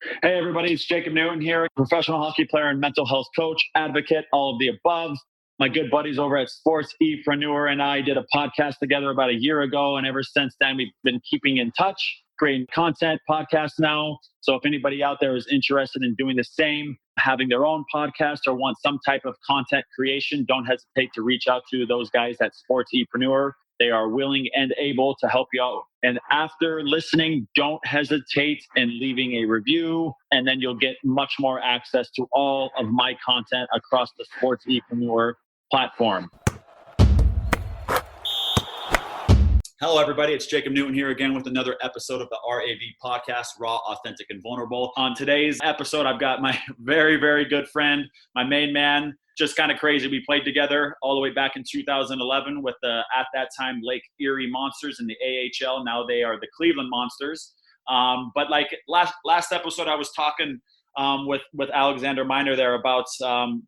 Hey, everybody, it's Jacob Newton here, professional hockey player and mental health coach, advocate, all of the above. My good buddies over at SportsEpreneur and I did a podcast together about a year ago, and ever since then, we've been keeping in touch, creating content podcasts now. So if anybody out there is interested in doing the same, having their own podcast or want some type of content creation, don't hesitate to reach out to those guys at SportsEpreneur. They are willing and able to help you out. And after listening, don't hesitate in leaving a review, and then you'll get much more access to all of my content across the SportsEpreneur platform. Hello, everybody. It's Jacob Newton here again with another episode of the RAV Podcast, Raw, Authentic, and Vulnerable. On today's episode, I've got my very, very good friend, my main man, just kind of crazy. We played together all the way back in 2011 with the, at that time, Lake Erie Monsters in the AHL. Now they are the Cleveland Monsters. But like last episode, I was talking with Alexander Miner there about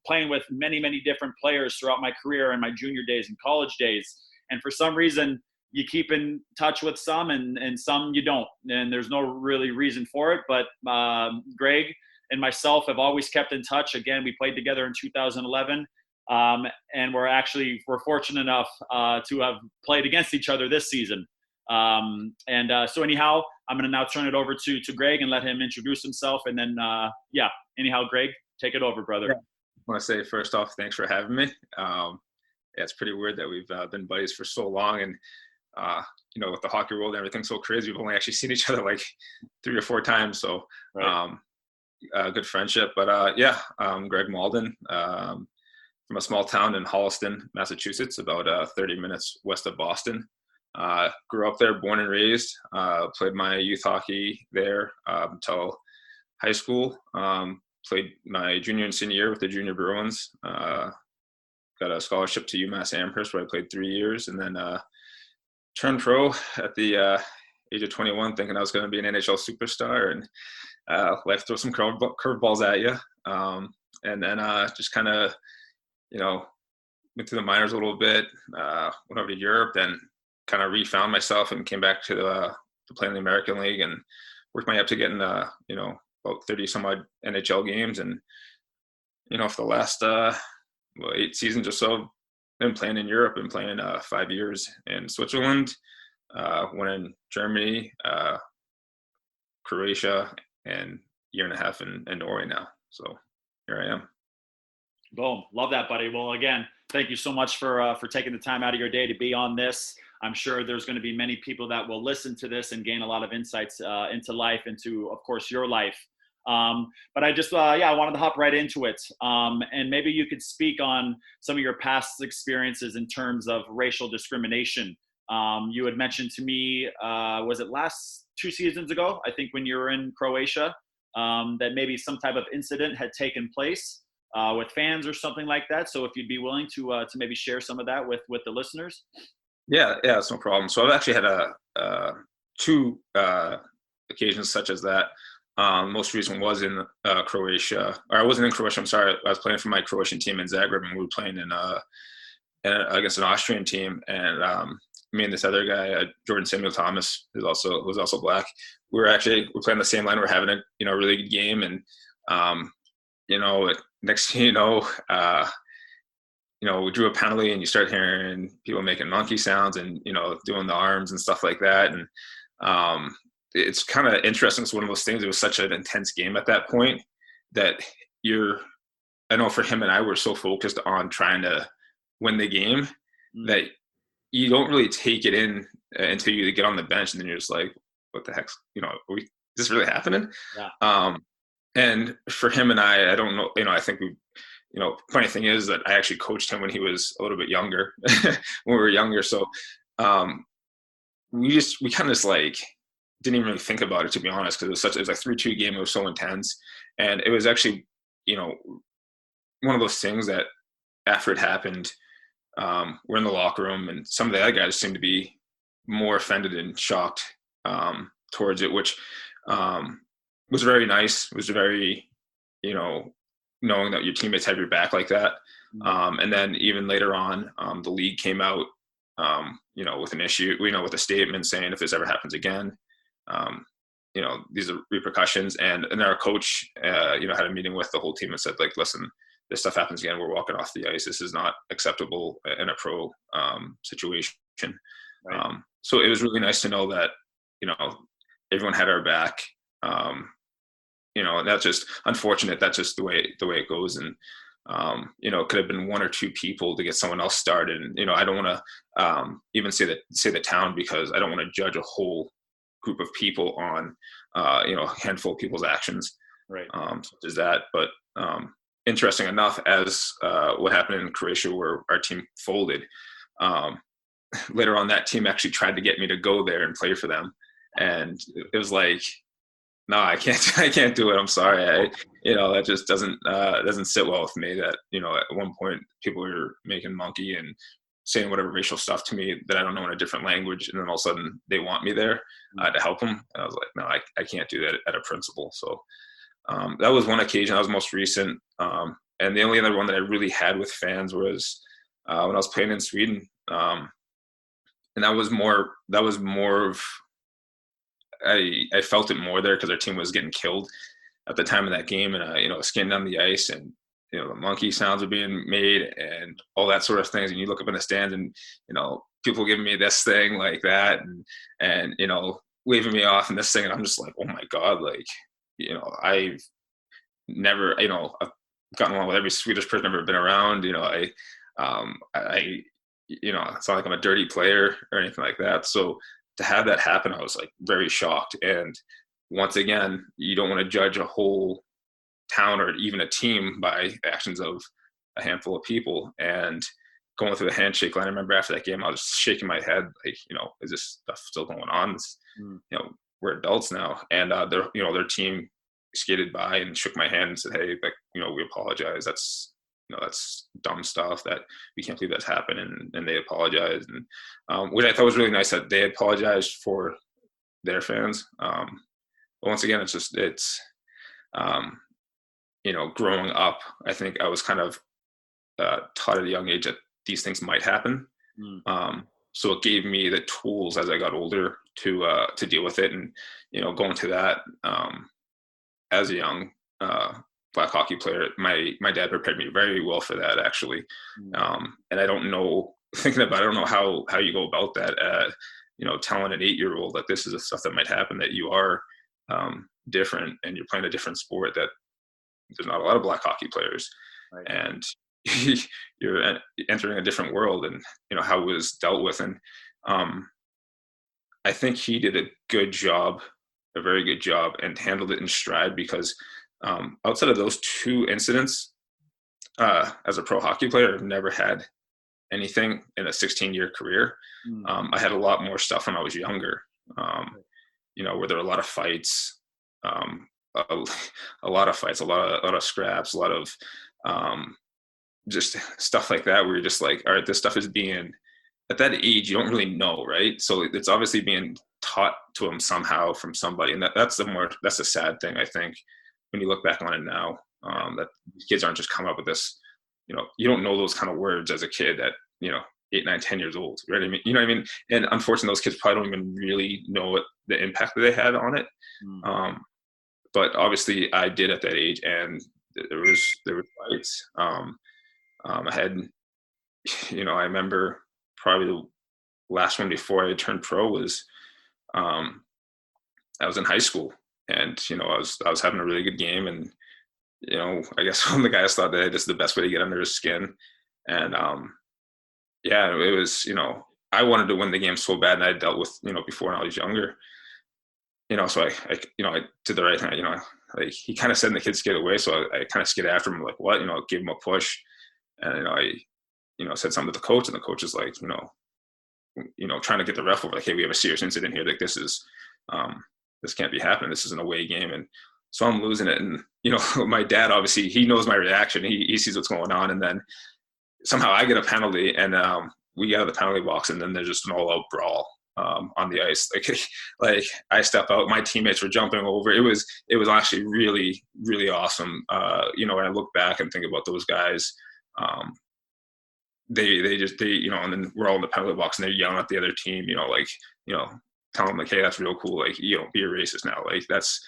playing with many, many different players throughout my career and my junior days and college days. And for some reason, you keep in touch with some and some you don't. And there's no really reason for it. But Greg and myself have always kept in touch. Again, we played together in 2011. And we're fortunate enough to have played against each other this season. So anyhow, I'm going to now turn it over to Greg and let him introduce himself. And then, anyhow, Greg, take it over, brother. Yeah. I want to say first off, thanks for having me. It's pretty weird that we've been buddies for so long. And, with the hockey world and everything so crazy, we've only actually seen each other like 3 or 4 times. So right. Good friendship. But I'm Greg Mauldin from a small town in Holliston, Massachusetts, about 30 minutes west of Boston. Grew up there, born and raised, played my youth hockey there until high school. Played my junior and senior year with the Junior Bruins. Got a scholarship to UMass Amherst where I played 3 years, and then turned pro at the age of 21, thinking I was going to be an NHL superstar, and life throws some curveballs at you. And then just kind of, went through the minors a little bit, went over to Europe, then kind of refound myself and came back to play in the American League and worked my way up to getting, about 30 some odd NHL games. And, for the last 8 seasons or so, been playing in Europe and playing 5 years in Switzerland, 1 in Germany, Croatia, and 1.5 years in Norway now. So here I am. Boom. Love that, buddy. Well, again, thank you so much for taking the time out of your day to be on this. I'm sure there's going to be many people that will listen to this and gain a lot of insights into life, into, of course, your life. But I just, I wanted to hop right into it. And maybe you could speak on some of your past experiences in terms of racial discrimination. You had mentioned to me, was it last 2 seasons ago, I think, when you were in Croatia, that maybe some type of incident had taken place with fans or something like that. So if you'd be willing to maybe share some of that with the listeners. Yeah, it's no problem. So I've actually had 2 occasions such as that. Most recent was in Croatia, or I wasn't in Croatia. I'm sorry. I was playing for my Croatian team in Zagreb, and we were playing in against an Austrian team. And me and this other guy, Jordan Samuel Thomas, who's also black. We're playing the same line. We're having a really good game, and next thing you know, we drew a penalty, and you start hearing people making monkey sounds and doing the arms and stuff like that, and it's kind of interesting. It's one of those things. It was such an intense game at that point that I know for him and I were so focused on trying to win the game that you don't really take it in until you get on the bench, and then you're just like, what the heck's, is this really happening? Yeah. And for him and I don't know, I think we, funny thing is that I actually coached him when he was a little bit younger, when we were younger. So we kind of just like, didn't even really think about it, to be honest, because it was like 3-2 game. It was so intense, and it was actually one of those things that after it happened, we're in the locker room, and some of the other guys seemed to be more offended and shocked towards it, which was very nice. It was very knowing that your teammates have your back like that. And then even later on, the league came out with an issue, with a statement saying if this ever happens again, these are repercussions. And our coach, had a meeting with the whole team and said, like, listen, this stuff happens again. We're walking off the ice. This is not acceptable in a pro situation. Right. So it was really nice to know that, everyone had our back. And that's just unfortunate. That's just the way it goes. And, it could have been one or two people to get someone else started. And, I don't want to even say the town, because I don't want to judge a whole group of people on, a handful of people's actions. Right. Such as that. But interesting enough, as what happened in Croatia, where our team folded, later on that team actually tried to get me to go there and play for them. And it was like, no, I can't do it. I'm sorry. That just doesn't sit well with me, that, at one point people were making monkey and saying whatever racial stuff to me that I don't know in a different language. And then all of a sudden they want me there to help them. And I was like, no, I can't do that at a principal. So that was one occasion. That was most recent. And the only other one that I really had with fans was when I was playing in Sweden. And that was more of, I felt it more there because our team was getting killed at the time of that game, and skating down the ice, and the monkey sounds were being made and all that sort of things. And you look up in the stands, and people giving me this thing like that, and waving me off and this thing, and I'm just like, oh my god, like I've never I've gotten along with every Swedish person I've ever been around. It's not like I'm a dirty player or anything like that. So to have that happen, I was like very shocked. And once again, you don't want to judge a whole town or even a team by actions of a handful of people. And going through the handshake line, I remember after that game, I was shaking my head, like, is this stuff still going on? We're adults now. And their team skated by and shook my hand and said, hey, like, we apologize. That's dumb stuff, that we can't believe that's happened. And they apologized. And which I thought was really nice, that they apologized for their fans. But once again, it's growing up, I think I was kind of taught at a young age that these things might happen. So it gave me the tools as I got older to deal with it. And, going to that as a young black hockey player, my dad prepared me very well for that, actually. And I don't know, thinking about it, I don't know how you go about that, telling an 8-year-old that this is the stuff that might happen, that you are different and you're playing a different sport, that there's not a lot of black hockey players. Right. And you're entering a different world, and how it was dealt with. And I think he did a very good job, and handled it in stride, because outside of those 2 incidents, as a pro hockey player, I've never had anything in a 16-year career. I had a lot more stuff when I was younger, where there were a lot of fights, a lot of scraps, a lot of just stuff like that, where you're just like, all right, this stuff is being, at that age, you don't really know, right? So it's obviously being taught to them somehow from somebody. And that's the sad thing, I think, when you look back on it now, that kids aren't just coming up with this, you don't know those kind of words as a kid at, 8, 9, 10 years old, right? I mean, you know what I mean? And unfortunately, those kids probably don't even really know what the impact that they had on it. But obviously I did at that age, and there were fights. I had, I remember probably the last one before I turned pro was, I was in high school, and, I was having a really good game, and, I guess one of the guys thought that this is the best way to get under his skin. And, it was, I wanted to win the game so bad, and I dealt with, before when I was younger, so I did the right thing, like he kind of said, the kid skid away. So I kind of skid after him, like, what, gave him a push. And, I said something to the coach, and the coach is like, trying to get the ref over, like, hey, we have a serious incident here. Like, this can't be happening. This is an away game. And so I'm losing it. And, my dad, obviously, he knows my reaction. He sees what's going on. And then somehow I get a penalty, and we get out of the penalty box, and then there's just an all-out brawl on the ice. Like I step out, my teammates were jumping over. It was actually really, really awesome. When I look back and think about those guys, they and then we're all in the penalty box, and they're yelling at the other team, tell them like, hey, that's real cool. Like, be a racist now. Like that's,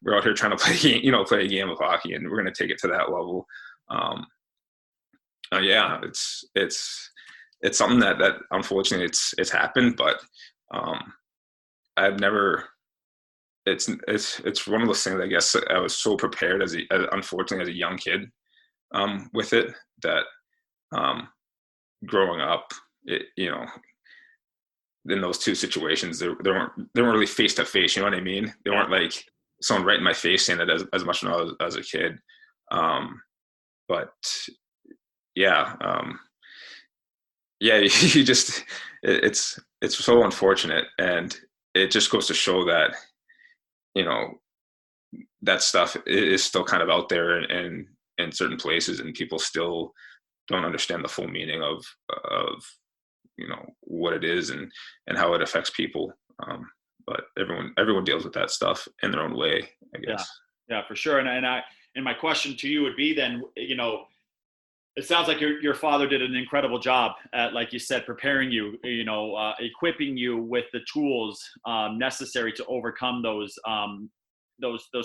we're out here trying to play a game of hockey, and we're going to take it to that level. Yeah, it's something that unfortunately it's happened, but I've never. It's one of those things. I guess I was so prepared unfortunately as a young kid with it that growing up, in those two situations, they weren't really face to face. You know what I mean? They weren't like someone right in my face saying it as much when I was as a kid. But yeah, you just it's so unfortunate, and it just goes to show that that stuff is still kind of out there in certain places, and people still don't understand the full meaning of what it is and how it affects people. But everyone deals with that stuff in their own way, I guess. Yeah, for sure. And my question to you would be then, it sounds like your father did an incredible job at, like you said, preparing you, equipping you with the tools necessary to overcome those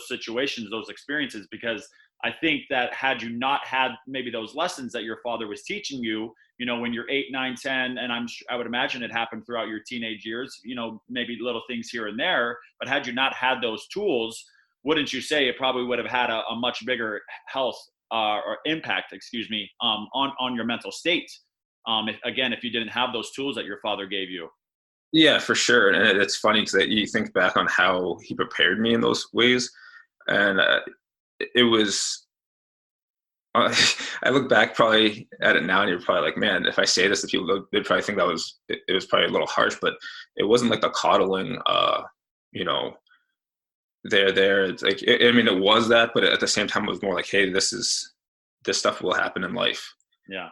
situations, those experiences. Because I think that had you not had maybe those lessons that your father was teaching you, when you're 8, 9, 10, and I would imagine it happened throughout your teenage years, maybe little things here and there, but had you not had those tools, wouldn't you say it probably would have had a much bigger health or impact, on your mental state? If you didn't have those tools that your father gave you. Yeah, for sure. And it's funny because you think back on how he prepared me in those ways, and it was. I look back probably at it now, and you're probably like, man, if I say this to people, they'd probably think it was probably a little harsh, but it wasn't like the coddling, there. It's like, it was that, but at the same time, it was more like, hey, this stuff will happen in life. Yeah.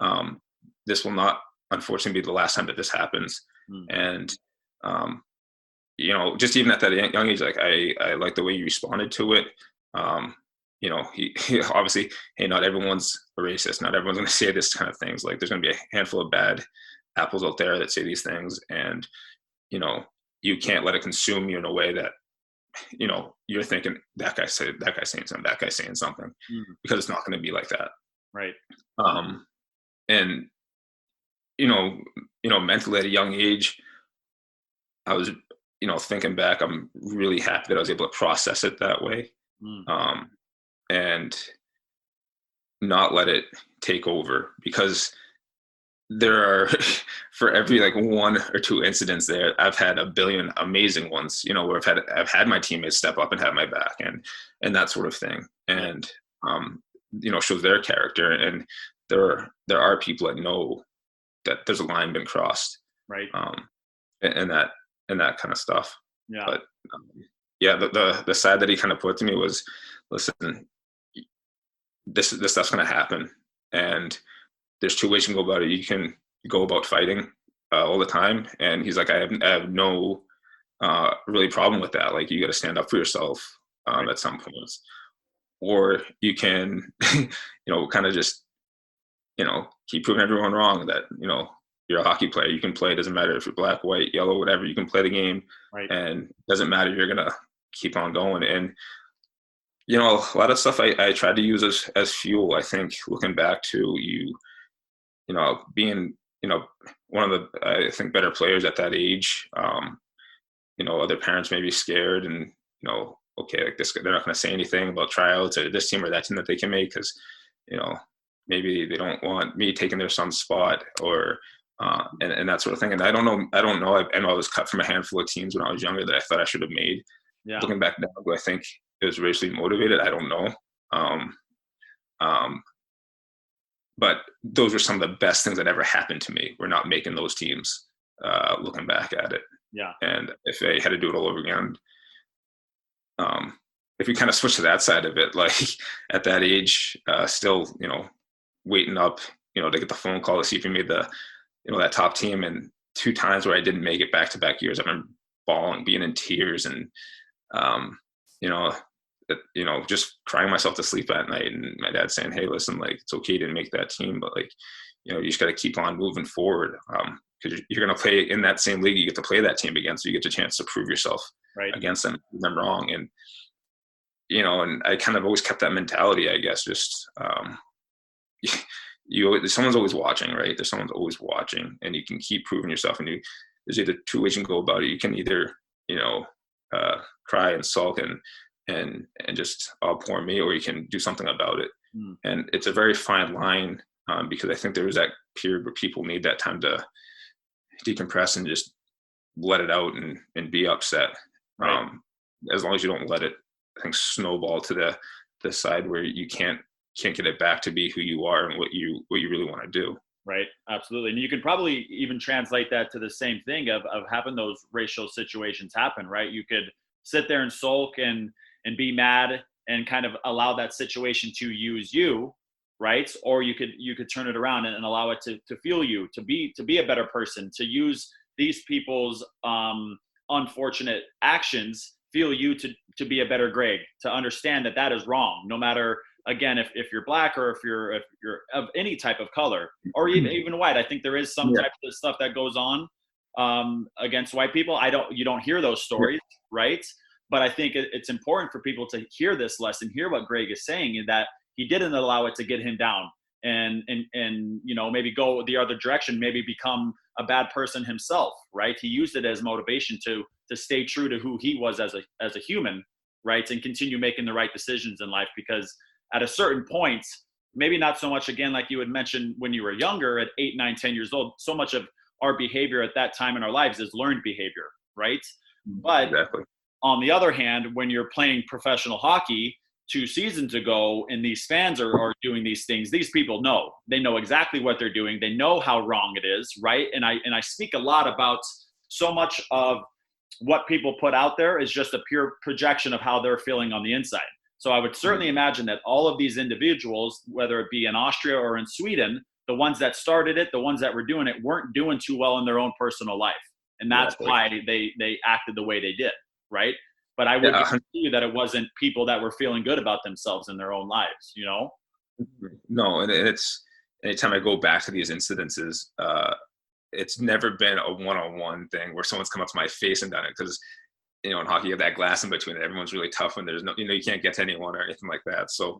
This will not, unfortunately, be the last time that this happens. And, just even at that young age, like I like the way you responded to it. He obviously, hey, not everyone's a racist. Not everyone's going to say this kind of things. Like there's going to be a handful of bad apples out there that say these things. And, you can't let it consume you in a way that, you're thinking that guy's saying something, because it's not going to be like that. Right. And, mentally at a young age, I was, thinking back, I'm really happy that I was able to process it that way. And not let it take over, because there are, for every like 1 or 2 incidents there, I've had a billion amazing ones, where I've had my teammates step up and have my back and that sort of thing. And, shows their character. And there are people that know that there's a line been crossed. Right. And that kind of stuff. Yeah. But the side that he kind of put to me was, listen, this stuff's going to happen, and there's 2 ways you can go about it. You can go about fighting all the time, and he's like, I have no really problem with that. Like, you got to stand up for yourself at some points, or you can kind of just keep proving everyone wrong that you're a hockey player. You can play. It doesn't matter if you're black, white, yellow, whatever. You can play the game, right. And it doesn't matter. You're gonna keep on going. And a lot of stuff I tried to use as fuel. I think looking back to being one of the, I think, better players at that age. Other parents may be scared, and okay, like this, they're not going to say anything about tryouts or this team or that team that they can make, because maybe they don't want me taking their son's spot, or and that sort of thing. And I don't know. I was cut from a handful of teams when I was younger that I thought I should have made. Yeah. Looking back now, do I think it was racially motivated? I don't know. But those were some of the best things that ever happened to me. We're not making those teams, looking back at it. Yeah. And if I had to do it all over again, if you kind of switch to that side of it, like at that age, still, waiting up, to get the phone call to see if you made the, that top team. And 2 times where I didn't make it back-to-back years, I remember bawling, being in tears, and, just crying myself to sleep at night. And my dad saying, hey, listen, like, it's okay to make that team, but like, you just got to keep on moving forward. because you're going to play in that same league. You get to play that team again, so you get the chance to prove yourself against them, prove them wrong. And and I kind of always kept that mentality, I guess. Just someone's always watching, right? There's someone's always watching, and you can keep proving yourself. And there's either two ways you can go about it. You can either cry and sulk and just, oh, poor me, or you can do something about it. And it's a very fine line, because I think there is that period where people need that time to decompress and just let it out and be upset. Right. As long as you don't let it, I think, snowball to the side where you can't get it back to be who you are and what you really want to do. Right. Absolutely. And you can probably even translate that to the same thing of having those racial situations happen, right? You could sit there and sulk and be mad and kind of allow that situation to use you, right? Or you could turn it around and allow it to fuel you, to be a better person, to use these people's unfortunate actions, feel you to be a better Greg, to understand that is wrong, no matter, again, if you're black or if you're of any type of color, or even white. I think there is some type of stuff that goes on against white people. You don't hear those stories, right? But I think it's important for people to hear this lesson, hear what Greg is saying, and that he didn't allow it to get him down and maybe go the other direction, maybe become a bad person himself, right? He used it as motivation to stay true to who he was as a human, right? And continue making the right decisions in life, because at a certain point, maybe not so much, again, like you had mentioned when you were younger at 8, 9, 10 years old, so much of our behavior at that time in our lives is learned behavior, right? But exactly. On the other hand, when you're playing professional hockey 2 seasons ago and these fans are doing these things, these people they know exactly what they're doing. They know how wrong it is, right? And I speak a lot about so much of what people put out there is just a pure projection of how they're feeling on the inside. So I would certainly imagine that all of these individuals, whether it be in Austria or in Sweden, the ones that started it, the ones that were doing it, weren't doing too well in their own personal life. And that's why they acted the way they did, right? But I would guarantee you that it wasn't people that were feeling good about themselves in their own lives, No, and it's, anytime I go back to these incidences, it's never been a one-on-one thing where someone's come up to my face and done it, because in hockey you have that glass in between. Everyone's really tough when there's no, you can't get to anyone or anything like that. So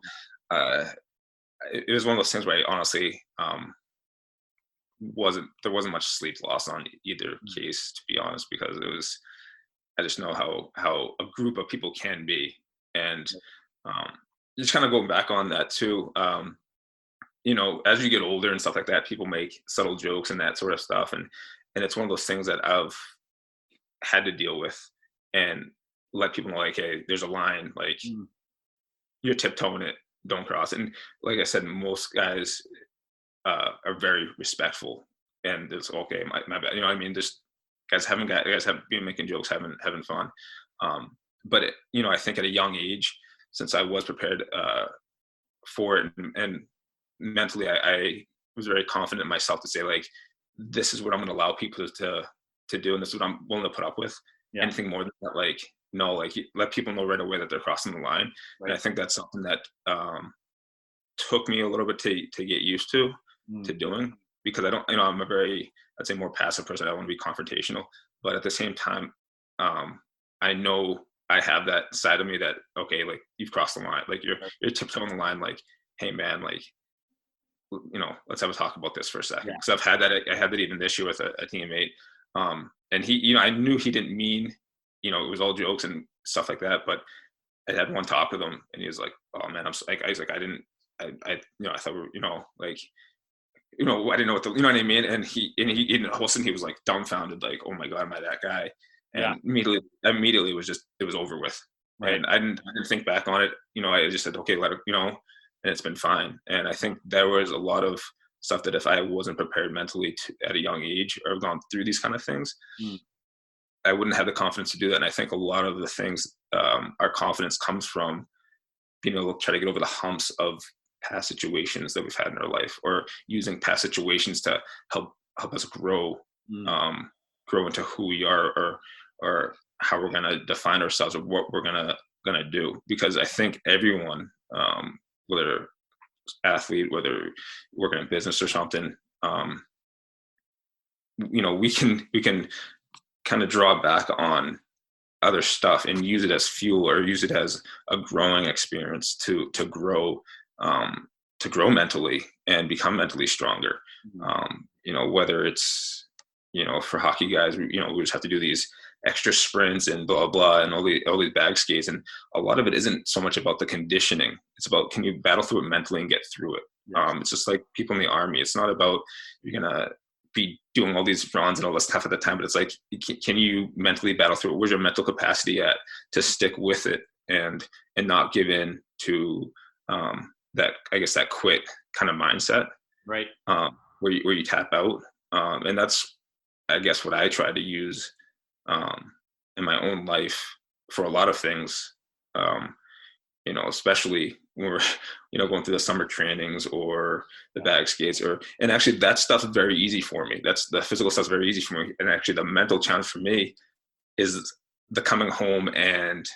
it was one of those things where I honestly there wasn't much sleep lost on either case, to be honest, because I just know how a group of people can be. And just kind of going back on that too, as you get older and stuff like that, people make subtle jokes and that sort of stuff. And it's one of those things that I've had to deal with and let people know, like, hey, there's a line, like you're tiptoeing it, don't cross it. And like I said, most guys are very respectful, and it's okay, my bad. You know what I mean? Just guys have been making jokes, having fun. But I think at a young age, since I was prepared for it, and mentally I was very confident in myself to say, like, this is what I'm going to allow people to do, and this is what I'm willing to put up with. Anything more than that, like, no, like, let people know right away that they're crossing the line. Right. And I think that's something that took me a little bit to get used to doing, because I don't, I'm a very, I'd say, more passive person. I don't want to be confrontational, but at the same time, I know I have that side of me that, okay, like, you've crossed the line, like you're tiptoeing the line, like, hey man, like, let's have a talk about this for a second. Because I had that even this year with a teammate, and he, I knew he didn't mean, it was all jokes and stuff like that, but I had one talk with him, and he was like, oh man, I was like, I thought we were, like, I didn't know what you know what I mean? And he all of a sudden he was like dumbfounded, like, oh my God, am I that guy? And immediately it was over with. Right. And I didn't think back on it. I just said, okay, let it, and it's been fine. And I think there was a lot of stuff that if I wasn't prepared mentally at a young age, or gone through these kind of things, I wouldn't have the confidence to do that. And I think a lot of the things, our confidence comes from being able to try to get over the humps of past situations that we've had in our life, or using past situations to help us grow into who we are, or how we're going to define ourselves, or what we're going to do. Because I think everyone, whether athlete, whether working in business or something, we can kind of draw back on other stuff and use it as fuel, or use it as a growing experience to grow mentally and become mentally stronger. Whether it's, for hockey guys, we just have to do these extra sprints and blah, blah, and all these bag skates. And a lot of it isn't so much about the conditioning. It's about, can you battle through it mentally and get through it? Yes. It's just like people in the Army. It's not about you're going to be doing all these runs and all this stuff at the time, but it's like, can you mentally battle through it? Where's your mental capacity at to stick with it and not give in to that quit kind of mindset, right? Where you tap out. And that's, I guess, what I try to use in my own life for a lot of things, especially when we're, going through the summer trainings or the bag skates, and actually that stuff's very easy for me. That's the physical stuff's very easy for me. And actually the mental challenge for me is the coming home and,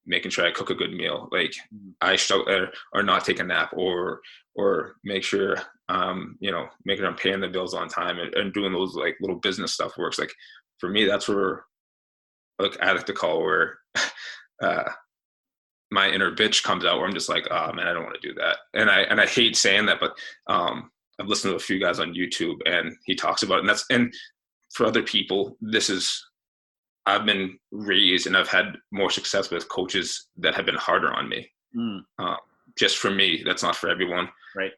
making sure I cook a good meal. Like I struggle or not take a nap or make sure, making sure I'm paying the bills on time and doing those like little business stuff works. Like for me, that's where, like, I like to call where my inner bitch comes out, where I'm just like, oh man, I don't want to do that. And I hate saying that, but I've listened to a few guys on YouTube and he talks about it. And for other people, I've been raised and I've had more success with coaches that have been harder on me. Just for me, that's not for everyone. Right.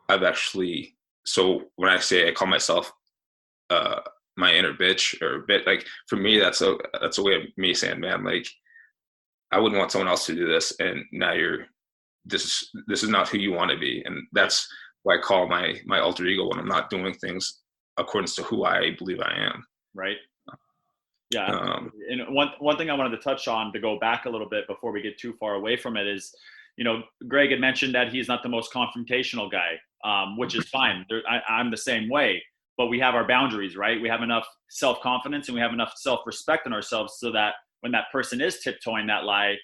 I've actually, so when I say I call myself my inner bitch or a bit, like for me, that's a way of me saying, man, like I wouldn't want someone else to do this. And now this is not who you want to be. And that's why I call my alter ego when I'm not doing things according to who I believe I am. Right. Yeah. And one thing I wanted to touch on to go back a little bit before we get too far away from it is, Greg had mentioned that he's not the most confrontational guy, which is fine. I'm the same way, but we have our boundaries, right? We have enough self-confidence and we have enough self-respect in ourselves so that when that person is tiptoeing that line,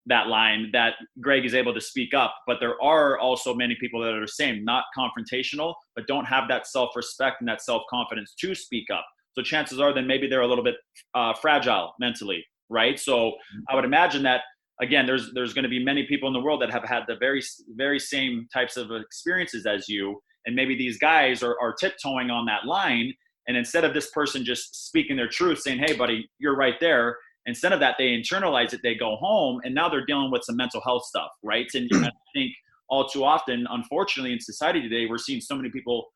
that Greg is able to speak up. But there are also many people that are the same, not confrontational, but don't have that self-respect and that self-confidence to speak up. So chances are then maybe they're a little bit fragile mentally, right? So I would imagine that, again, there's going to be many people in the world that have had the very, very same types of experiences as you. And maybe these guys are tiptoeing on that line. And instead of this person just speaking their truth, saying, hey, buddy, you're right there. Instead of that, they internalize it, they go home, and now they're dealing with some mental health stuff, right? And I think all too often, unfortunately, in society today, we're seeing so many people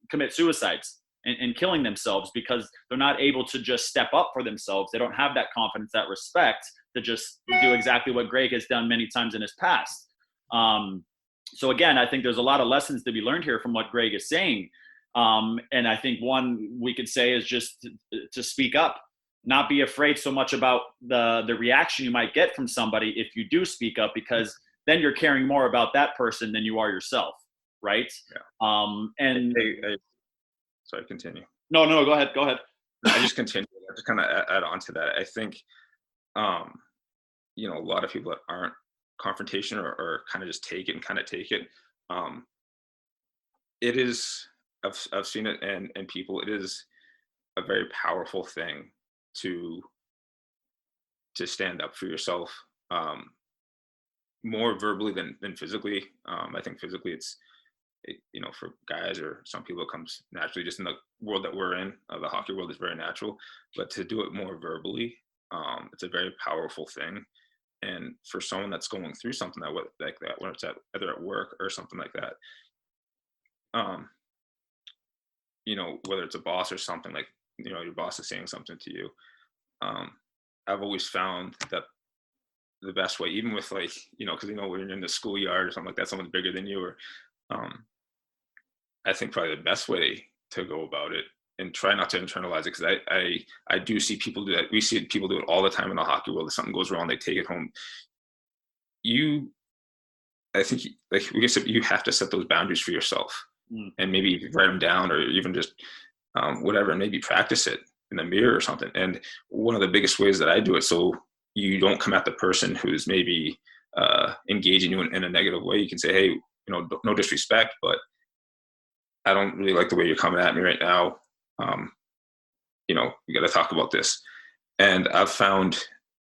commit suicides and killing themselves because they're not able to just step up for themselves. They don't have that confidence, that respect to just do exactly what Greg has done many times in his past. So again, I think there's a lot of lessons to be learned here from what Greg is saying. And I think one we could say is just to speak up, not be afraid so much about the reaction you might get from somebody if you do speak up, because then you're caring more about that person than you are yourself. Right. Yeah. And sorry, continue. No, go ahead. I just continue to kind of add on to that. I think, a lot of people that aren't confrontation or kind of just take it, it is, I've seen it in people, it is a very powerful thing to stand up for yourself, more verbally than physically. I think physically it's, for guys or some people, it comes naturally just in the world that we're in. The hockey world is very natural, but to do it more verbally, it's a very powerful thing. And for someone that's going through something like that, when it's either at work or something like that, whether it's a boss or something, like, your boss is saying something to you. I've always found that the best way, even with like, because when you're in the schoolyard or something like that, someone's bigger than you, or I think probably the best way to go about it, and try not to internalize it, because I do see people do that. We see people do it all the time in the hockey world. If something goes wrong, they take it home. I think, like we said, you have to set those boundaries for yourself, and maybe write them down, or even just whatever, and maybe practice it in the mirror or something. And one of the biggest ways that I do it, so you don't come at the person who's maybe engaging you in a negative way, you can say, hey, no disrespect, but I don't really like the way you're coming at me right now. We got to talk about this. And I've found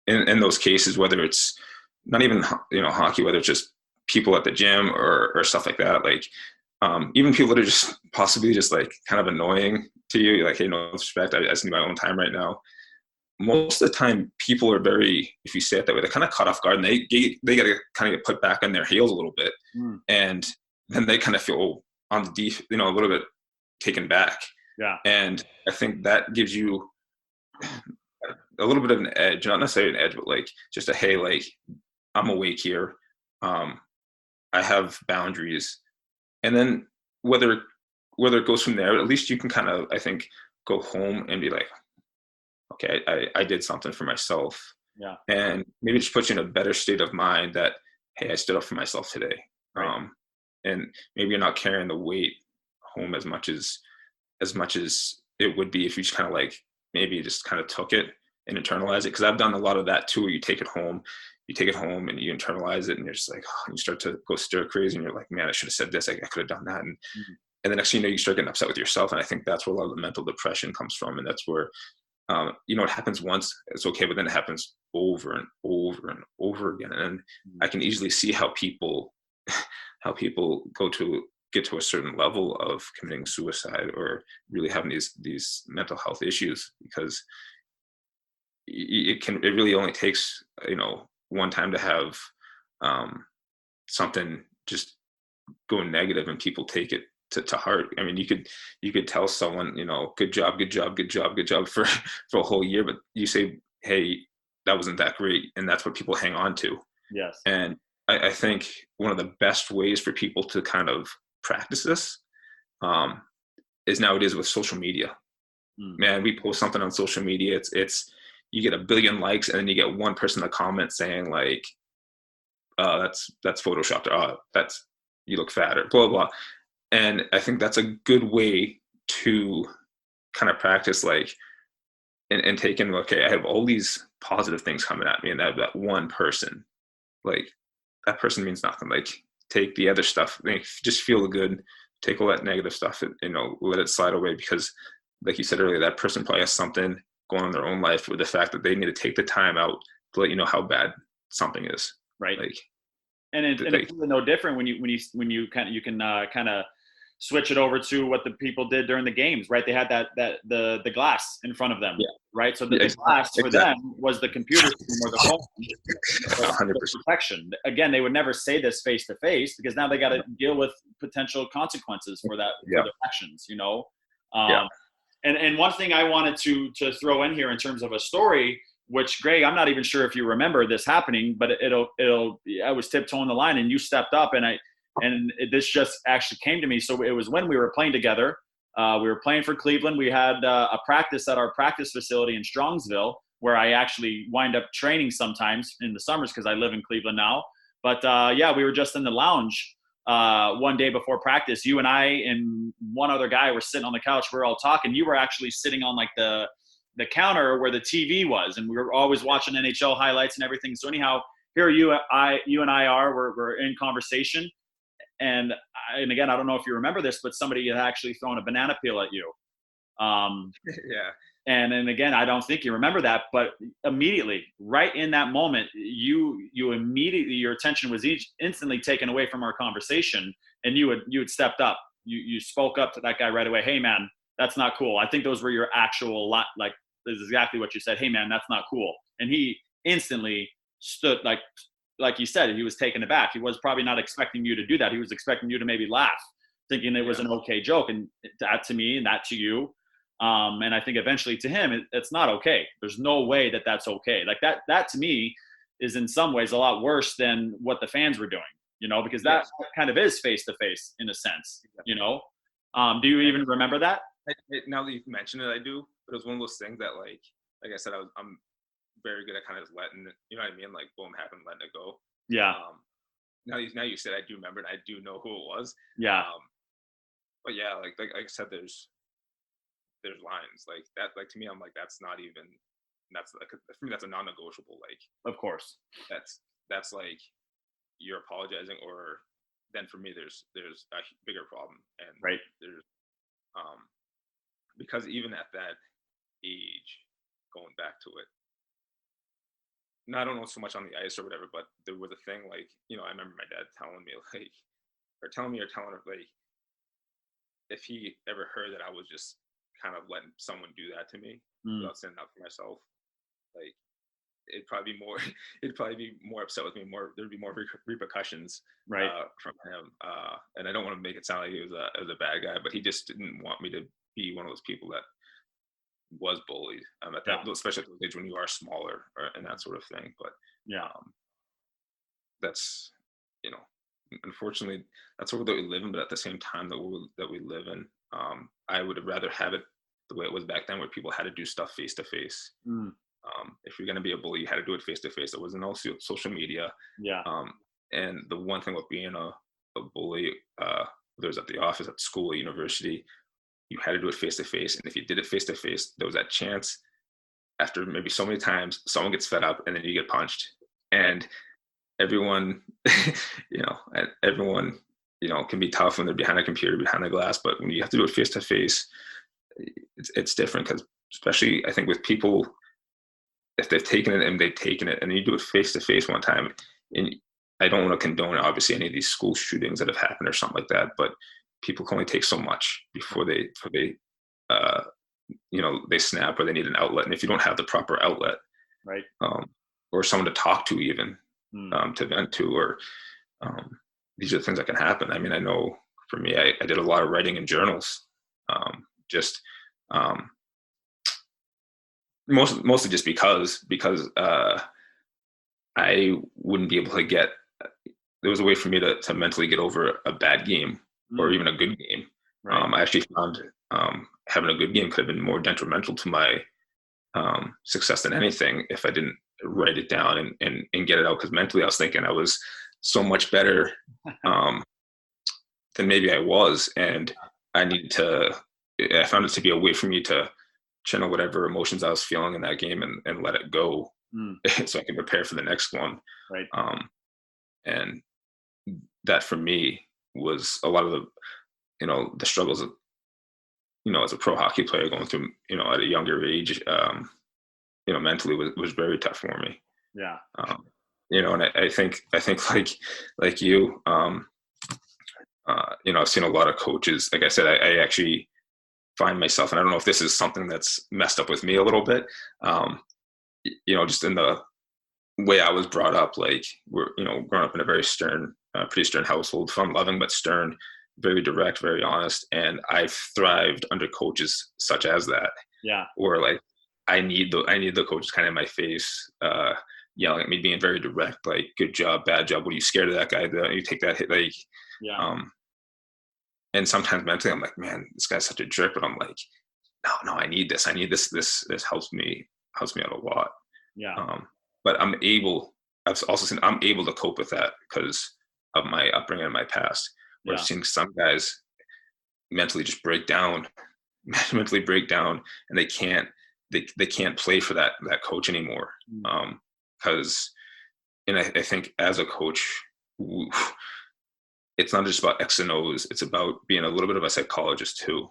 in those cases, whether it's not even, hockey, whether it's just people at the gym or stuff like that, like even people that are just possibly just like kind of annoying to you, you're like, hey, no disrespect, I just need my own time right now. Most of the time, people are very, if you say it that way, they're kind of caught off guard, and they got to kind of get put back on their heels a little bit. And then they kind of feel on the a little bit taken back. Yeah. And I think that gives you a little bit of an edge, not necessarily an edge, but like just a, hey, like I'm awake here. I have boundaries. And then whether it goes from there, at least you can kind of, I think, go home and be like, okay, I did something for myself. Yeah. And maybe just put you in a better state of mind that, hey, I stood up for myself today. Right. And maybe you're not carrying the weight home as much as it would be if you just kind of like maybe just kind of took it and internalize it. Because I've done a lot of that too. You take it home and you internalize it, and you're just like, oh, you start to go stir crazy, and you're like, man, I should have said this. I could have done that. And the next thing you know, you start getting upset with yourself. And I think that's where a lot of the mental depression comes from. And that's where, it happens once, it's okay, but then it happens over and over and over again. And I can easily see how people get to a certain level of committing suicide or really having these mental health issues, because it really only takes, one time to have something just go negative and people take it to heart. I mean, you could tell someone, good job for a whole year, but you say, hey, that wasn't that great. And that's what people hang on to. Yes. And I think one of the best ways for people to kind of practice this is nowadays with social media. Man, we post something on social media. It's you get 1 billion likes, and then you get one person in the comment saying like, that's photoshopped, or that's, you look fat, or blah, blah. And I think that's a good way to kind of practice, like, and take in, okay, I have all these positive things coming at me, and that one person, like, that person means nothing. Like, take the other stuff, like, just feel good, take all that negative stuff, and, let it slide away, because like you said earlier, that person probably has something going on in their own life with the fact that they need to take the time out to let you know how bad something is. Right. Like, and it's no different when you kind of switch it over to what the people did during the games, right? They had the glass in front of them, right? So the glass for them was the computer screen or the phone, 100% protection. Again, they would never say this face to face, because now they got to deal with potential consequences for that, for their actions, And one thing I wanted to throw in here in terms of a story, which, Greg, I'm not even sure if you remember this happening, but I was tiptoeing the line and you stepped up, and this just actually came to me. So it was when we were playing together. We were playing for Cleveland. We had a practice at our practice facility in Strongsville, where I actually wind up training sometimes in the summers, because I live in Cleveland now. But we were just in the lounge one day before practice. You and I and one other guy were sitting on the couch. We were all talking. You were actually sitting on like the counter where the TV was, and we were always watching NHL highlights and everything. So anyhow, here you and I are, we're in conversation. And again, I don't know if you remember this, but somebody had actually thrown a banana peel at you. And then again, I don't think you remember that, but immediately, right in that moment, you immediately, your attention was instantly taken away from our conversation, and you had stepped up. You spoke up to that guy right away. Hey man, that's not cool. I think those were your actual like, this is exactly what you said. Hey man, that's not cool. And he instantly stood like you said, he was taken aback. He was probably not expecting you to do that. He was expecting you to maybe laugh, thinking it was an okay joke. And that to me, and that to you. And I think eventually to him, it's not okay. There's no way that that's okay. Like that to me is in some ways a lot worse than what the fans were doing, because that kind of is face to face in a sense, Do you even remember that? Now that you've mentioned it, I do. But it was one of those things that, like I said, I'm very good at kind of just letting it, you know what I mean? Like, boom, happened, letting it go. Yeah. Now you said, I do remember, and I do know who it was. Yeah. But yeah, like I said, there's lines like that. Like, to me, I'm like, that's like, for me, that's a non-negotiable. Like, of course, that's like, you're apologizing, or then for me, there's a bigger problem. And Right. there's, because even at that age, going back to it, no, I don't know so much on the ice or whatever, but there was a thing like, I remember my dad telling me like, or telling her like, if he ever heard that I was just kind of letting someone do that to me without standing up for myself, like it'd probably be more upset with me. There'd be more repercussions, Right. From him. And I don't want to make it sound like he was a bad guy, but he just didn't want me to be one of those people that was bullied at that, especially at the age when you are smaller and that sort of thing. But that's, unfortunately, that's the world that we live in. But at the same time that we live in, I would have rather have it the way it was back then, where people had to do stuff face to face. If you're going to be a bully, you had to do it face to face. There was no social media. And the one thing with being a bully, whether it was at the office, at school, university, you had to do it face to face. And if you did it face to face, there was that chance after maybe so many times, someone gets fed up and then you get punched. And everyone, everyone, can be tough when they're behind a computer, behind a glass. But when you have to do it face to face, it's different, because especially I think with people, if they've taken it and and you do it face to face one time, and I don't want to condone obviously any of these school shootings that have happened or something like that, but people can only take so much before they they snap, or they need an outlet. And if you don't have the proper outlet, right, or someone to talk to, even to vent to, or these are the things that can happen. I mean, I know for me, I did a lot of writing in journals, mostly just because I wouldn't be able to get. There was a way for me to mentally get over a bad game or even a good game. Right. I actually found having a good game could have been more detrimental to my success than anything if I didn't write it down and get it out. Because mentally I was thinking I was so much better than maybe I was. And I found it to be a way for me to channel whatever emotions I was feeling in that game and let it go so I can prepare for the next one. Right. And that for me was a lot of the struggles of, as a pro hockey player going through, at a younger age, mentally was very tough for me. Yeah. And I think like you, I've seen a lot of coaches. Like I said, I actually find myself, and I don't know if this is something that's messed up with me a little bit, just in the way I was brought up. Like we're, growing up in a very stern, pretty stern household, fun loving, but stern, very direct, very honest. And I've thrived under coaches such as that. Yeah. Or like, I need the coaches kind of in my face, yelling at me, being very direct, like, good job, bad job. What are you scared of that guy? You take that hit, like, yeah. And sometimes mentally I'm like, man, this guy's such a jerk, but I'm like, no, I need this. This helps me out a lot. Yeah. But I've also seen I'm able to cope with that because of my upbringing and my past. Where I've seen some guys mentally just break down, and they can't play for that coach anymore. Because, and I think as a coach, it's not just about X and O's. It's about being a little bit of a psychologist too,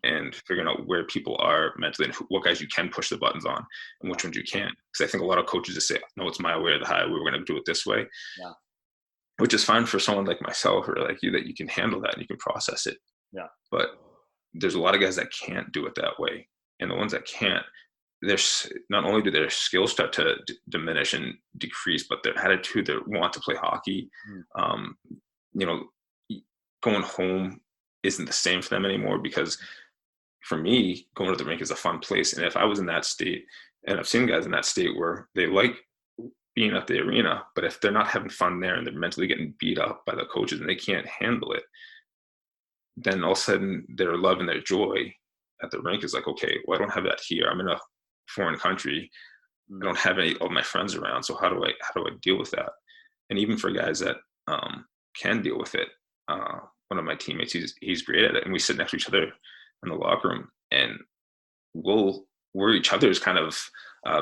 and figuring out where people are mentally and what guys you can push the buttons on and which ones you can't. Because I think a lot of coaches just say, no, it's my way or the highway. We're going to do it this way. Yeah. Which is fine for someone like myself or like you, that you can handle that and you can process it. Yeah. But there's a lot of guys that can't do it that way. And the ones that can't, there's not only do their skills start to diminish and decrease, but their attitude, they want to play hockey, going home isn't the same for them anymore. Because for me, going to the rink is a fun place. And if I was in that state, and I've seen guys in that state where they like being at the arena, but if they're not having fun there and they're mentally getting beat up by the coaches and they can't handle it, then all of a sudden their love and their joy at the rink is like, okay, well, I don't have that here. I'm in a foreign country. I don't have any of my friends around. So how do I deal with that? And even for guys that can deal with it, one of my teammates, he's great at it. And we sit next to each other in the locker room, and we're each other's kind of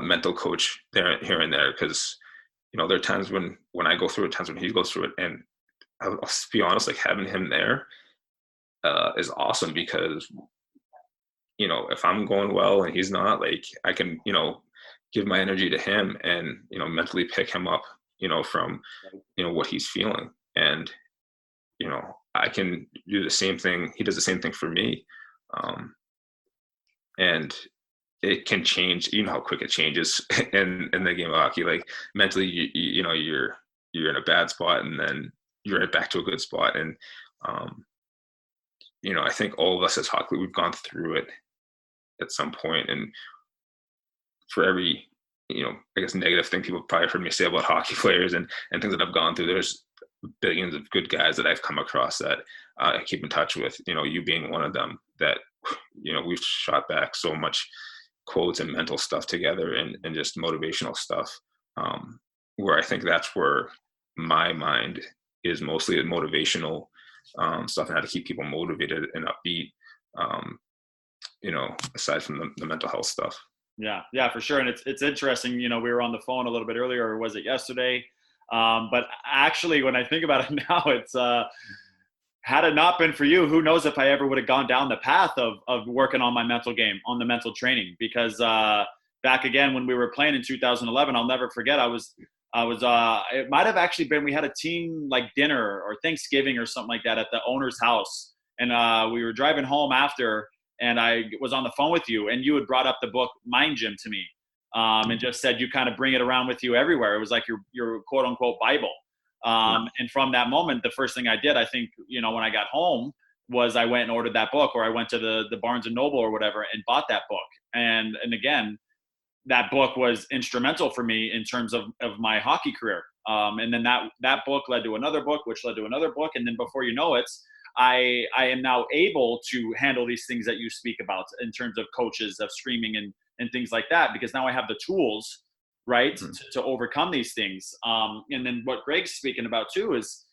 mental coach there, here and there. Because, there are times when I go through it, times when he goes through it, and I'll be honest, like having him there is awesome because, if I'm going well and he's not, like I can, give my energy to him and, mentally pick him up, from, what he's feeling. And, I can do the same thing. He does the same thing for me. And it can change, how quick it changes in the game of hockey. Like mentally, you're in a bad spot and then you're right back to a good spot. And, I think all of us as hockey, we've gone through it at some point. And for every, I guess negative thing people probably heard me say about hockey players and things that I've gone through, there's billions of good guys that I've come across that I keep in touch with, you being one of them, that, we've shot back so much quotes and mental stuff together and just motivational stuff, where I think that's where my mind is mostly motivational stuff and how to keep people motivated and upbeat, aside from the mental health stuff. Yeah, for sure. And it's interesting, we were on the phone a little bit earlier, or was it yesterday? But actually, when I think about it now, it's had it not been for you, who knows if I ever would have gone down the path of working on my mental game, on the mental training. Because back again, when we were playing in 2011, I'll never forget, I was it might have actually been, we had a team like dinner or Thanksgiving or something like that at the owner's house. And we were driving home after, and I was on the phone with you, and you had brought up the book Mind Gym to me, and just said you kind of bring it around with you everywhere. It was like your quote unquote Bible. And from that moment, the first thing I did, I think, when I got home, was I went and ordered that book, or I went to the Barnes and Noble or whatever and bought that book. And again, that book was instrumental for me in terms of my hockey career. And then that book led to another book, which led to another book. And then before you know it, I am now able to handle these things that you speak about in terms of coaches, of streaming and things like that, because now I have the tools, right, to overcome these things. And then what Greg's speaking about too is,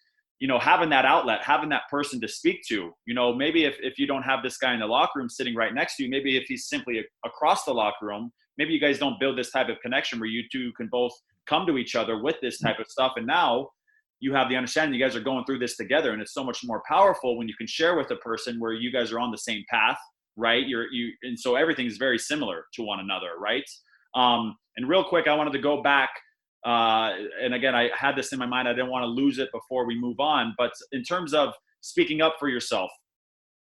having that outlet, having that person to speak to, maybe if you don't have this guy in the locker room sitting right next to you, maybe if he's simply across the locker room, maybe you guys don't build this type of connection where you two can both come to each other with this type of stuff. And now you have the understanding you guys are going through this together, and it's so much more powerful when you can share with a person where you guys are on the same path, right? And so everything is very similar to one another, right? And real quick, I wanted to go back, and again, I had this in my mind. I didn't want to lose it before we move on, but in terms of speaking up for yourself,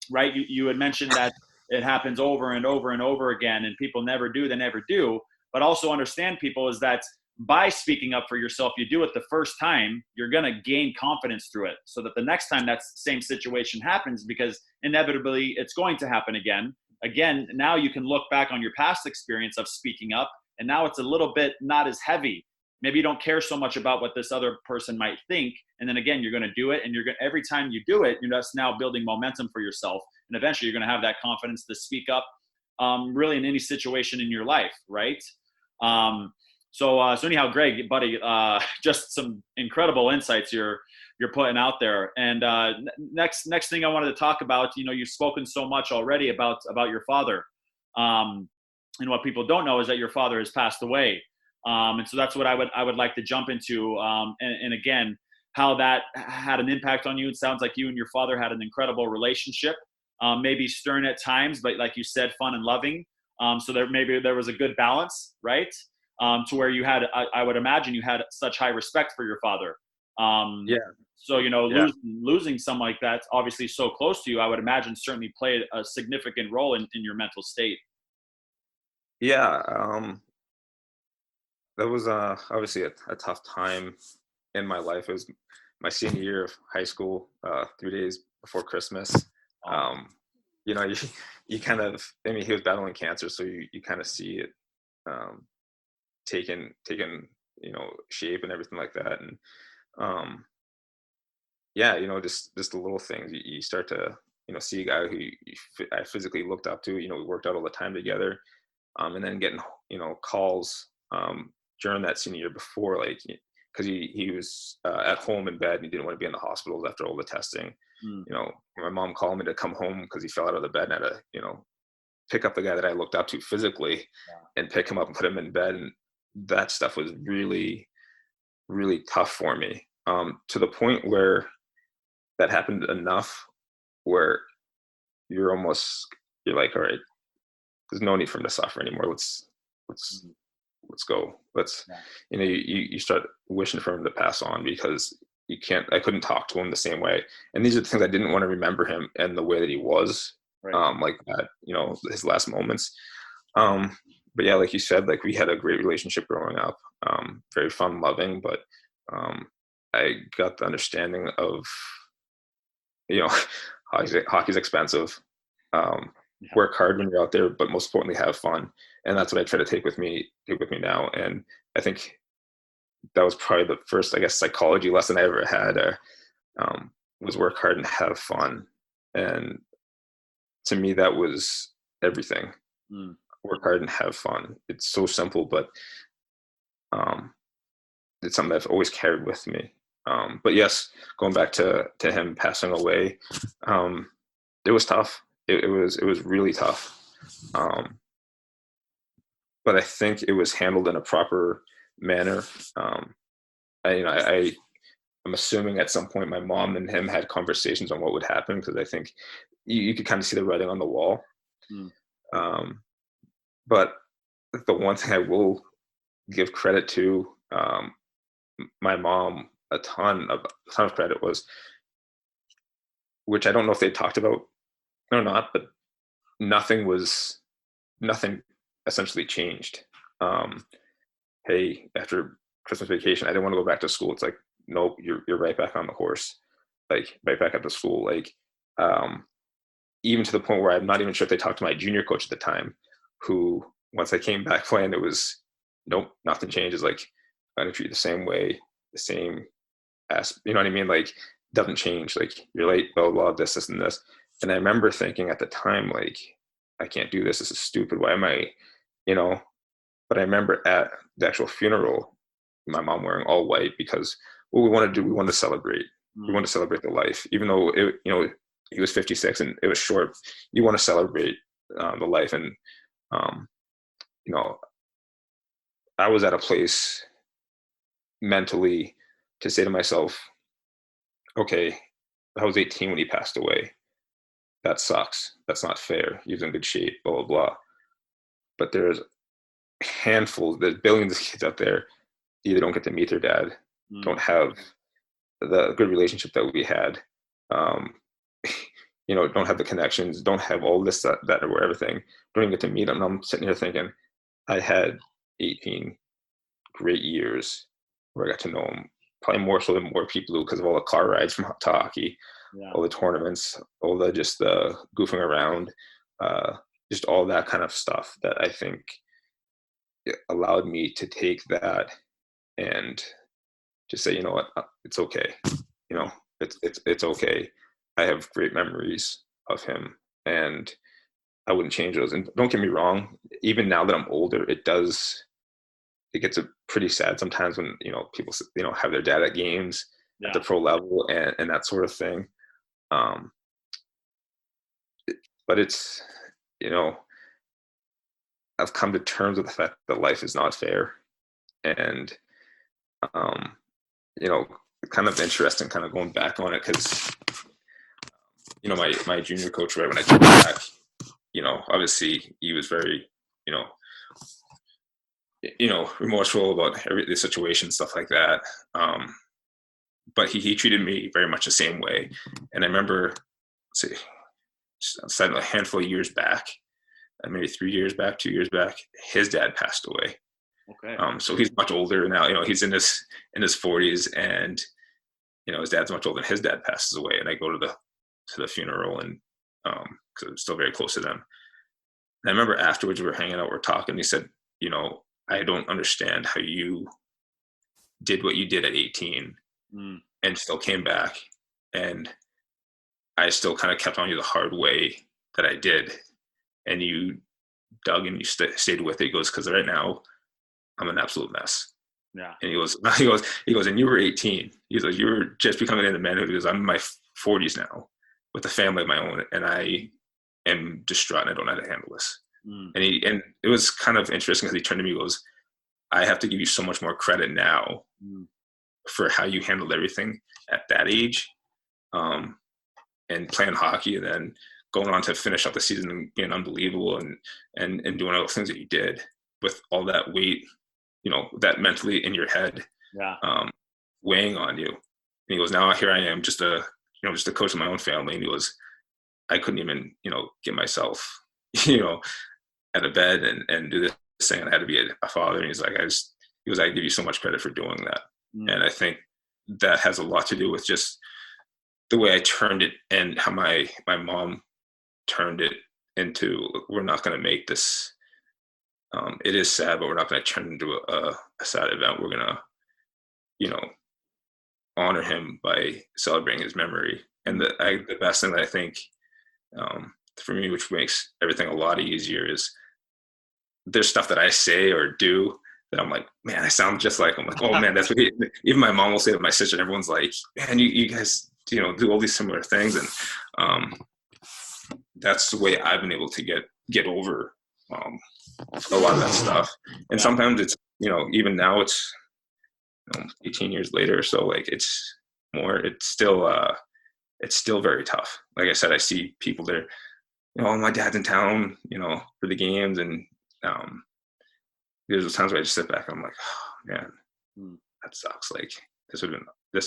right? You had mentioned that it happens over and over and over again, and people never do, they never do. But also understand, people, is that by speaking up for yourself, you do it the first time, you're going to gain confidence through it, so that the next time that same situation happens, because inevitably it's going to happen again, now you can look back on your past experience of speaking up, and now it's a little bit not as heavy. Maybe you don't care so much about what this other person might think. And then again, you're going to do it, and every time you do it, you're just now building momentum for yourself. And eventually you're going to have that confidence to speak up, really in any situation in your life. Right. So anyhow, Greg, buddy, just some incredible insights you're putting out there. And next thing I wanted to talk about, you've spoken so much already about your father. And what people don't know is that your father has passed away. And so that's what I would like to jump into. And again, how that had an impact on you. It sounds like you and your father had an incredible relationship, maybe stern at times, but like you said, fun and loving. So there was a good balance, right? To where you had, I would imagine you had such high respect for your father. Yeah. So, losing someone like that, obviously so close to you, I would imagine certainly played a significant role in your mental state. Yeah. That was obviously a tough time in my life. It was my senior year of high school, 3 days before Christmas. You kind of, he was battling cancer, so you kind of see it taking shape and everything like that. And just the little things you start to see a guy who I physically looked up to. We worked out all the time together, and then getting calls during that senior year before, like, because he was at home in bed and he didn't want to be in the hospitals after all the testing. My mom called me to come home because he fell out of the bed, and I had to pick up the guy that I looked up to physically and pick him up and put him in bed. And that stuff was really, really tough for me, to the point where that happened enough where you're like, all right, there's no need for him to suffer anymore. Let's go. You start wishing for him to pass on, because I couldn't talk to him the same way. And these are the things I didn't want to remember him and the way that he was, like that, his last moments. But yeah, like you said, like we had a great relationship growing up, very fun, loving, but I got the understanding of, hockey's expensive. Work hard when you're out there, but most importantly, have fun. And that's what I try to take with me now. And I think that was probably the first, I guess, psychology lesson I ever had, was work hard and have fun. And to me, that was everything. Work hard and have fun. It's so simple, but it's something I've always carried with me. But yes, going back to him passing away, it was tough. It was really tough. But I think it was handled in a proper manner. I'm assuming at some point my mom and him had conversations on what would happen, because I think you could kind of see the writing on the wall. But the one thing I will give credit to my mom a ton of credit was, which I don't know if they talked about or not, but nothing essentially changed. Hey, after Christmas vacation, I didn't want to go back to school. It's like, nope, you're right back on the horse, like right back up to school. Like, even to the point where I'm not even sure if they talked to my junior coach at the time, who, once I came back playing, it was, nope, nothing changes. Like, I'm gonna treat you the same way, the same you know what I mean? Like, doesn't change. Like, you're late, blah, blah, this, and this. And I remember thinking at the time, like, I can't do this. This is stupid. Why am I, But I remember at the actual funeral, my mom wearing all white, because what we want to do, we want to celebrate. We want to celebrate the life, even though he was 56 and it was short. You want to celebrate the life, and I was at a place mentally to say to myself, okay, I was 18 when he passed away. That sucks. That's not fair. He was in good shape, blah, blah, blah. But there's billions of kids out there either don't get to meet their dad, don't have the good relationship that we had, don't have the connections, don't have all this, that, or everything, don't even get to meet him. And I'm sitting here thinking, I had 18 great years where I got to know him, probably more so than more people do, because of all the car rides from to hockey, all the tournaments, all the just the goofing around, just all that kind of stuff that I think allowed me to take that and just say, you know what, it's okay. It's okay. I have great memories of him, and I wouldn't change those. And don't get me wrong, even now that I'm older, it gets pretty sad sometimes when, people, have their dad at games at the pro level and that sort of thing. But it's, I've come to terms with the fact that life is not fair. And, kind of interesting kind of going back on it, because, my junior coach, right when I came back, obviously he was very, remorseful about the situation, stuff like that. But he treated me very much the same way. And I remember, a handful of years back, maybe 3 years back, 2 years back, his dad passed away. Okay. So he's much older now. He's in his 40s, and his dad's much older, and his dad passes away. And I go to the funeral, and because I'm still very close to them. And I remember afterwards, we were hanging out, we're talking. He said, I don't understand how you did what you did at 18 and still came back, and I still kind of kept on you the hard way that I did, and you dug and you stayed with it. He goes, because right now I'm an absolute mess. Yeah. And he goes, and you were 18. He goes, you were just becoming into manhood. He goes, I'm in my 40s now with a family of my own, and I am distraught and I don't know how to handle this. And it was kind of interesting, because he turned to me and goes, I have to give you so much more credit now for how you handled everything at that age, and playing hockey, and then going on to finish out the season and being unbelievable, and doing all the things that you did with all that weight, that mentally in your head, weighing on you. And he goes, now here I am, just a coach of my own family. And he goes, I couldn't even, get myself, out of bed and do this thing. I had to be a father. And he's like, I give you so much credit for doing that. And I think that has a lot to do with just the way I turned it, and how my mom turned it into, we're not going to make this, it is sad, but we're not going to turn it into a sad event. We're going to, honor him by celebrating his memory. And the best thing that I think, for me, which makes everything a lot easier, is there's stuff that I say or do that I'm like, man, I sound just like him. I'm like, oh man, that's what even my mom will say to my sister, and everyone's like, man, you guys, do all these similar things. And that's the way I've been able to get over a lot of that stuff. And sometimes it's, even now it's 18 years later, so like it's still very tough. Like I said, I see people there, my dad's in town, for the games, and there's those times where I just sit back and I'm like, oh man, that sucks. Like this would have been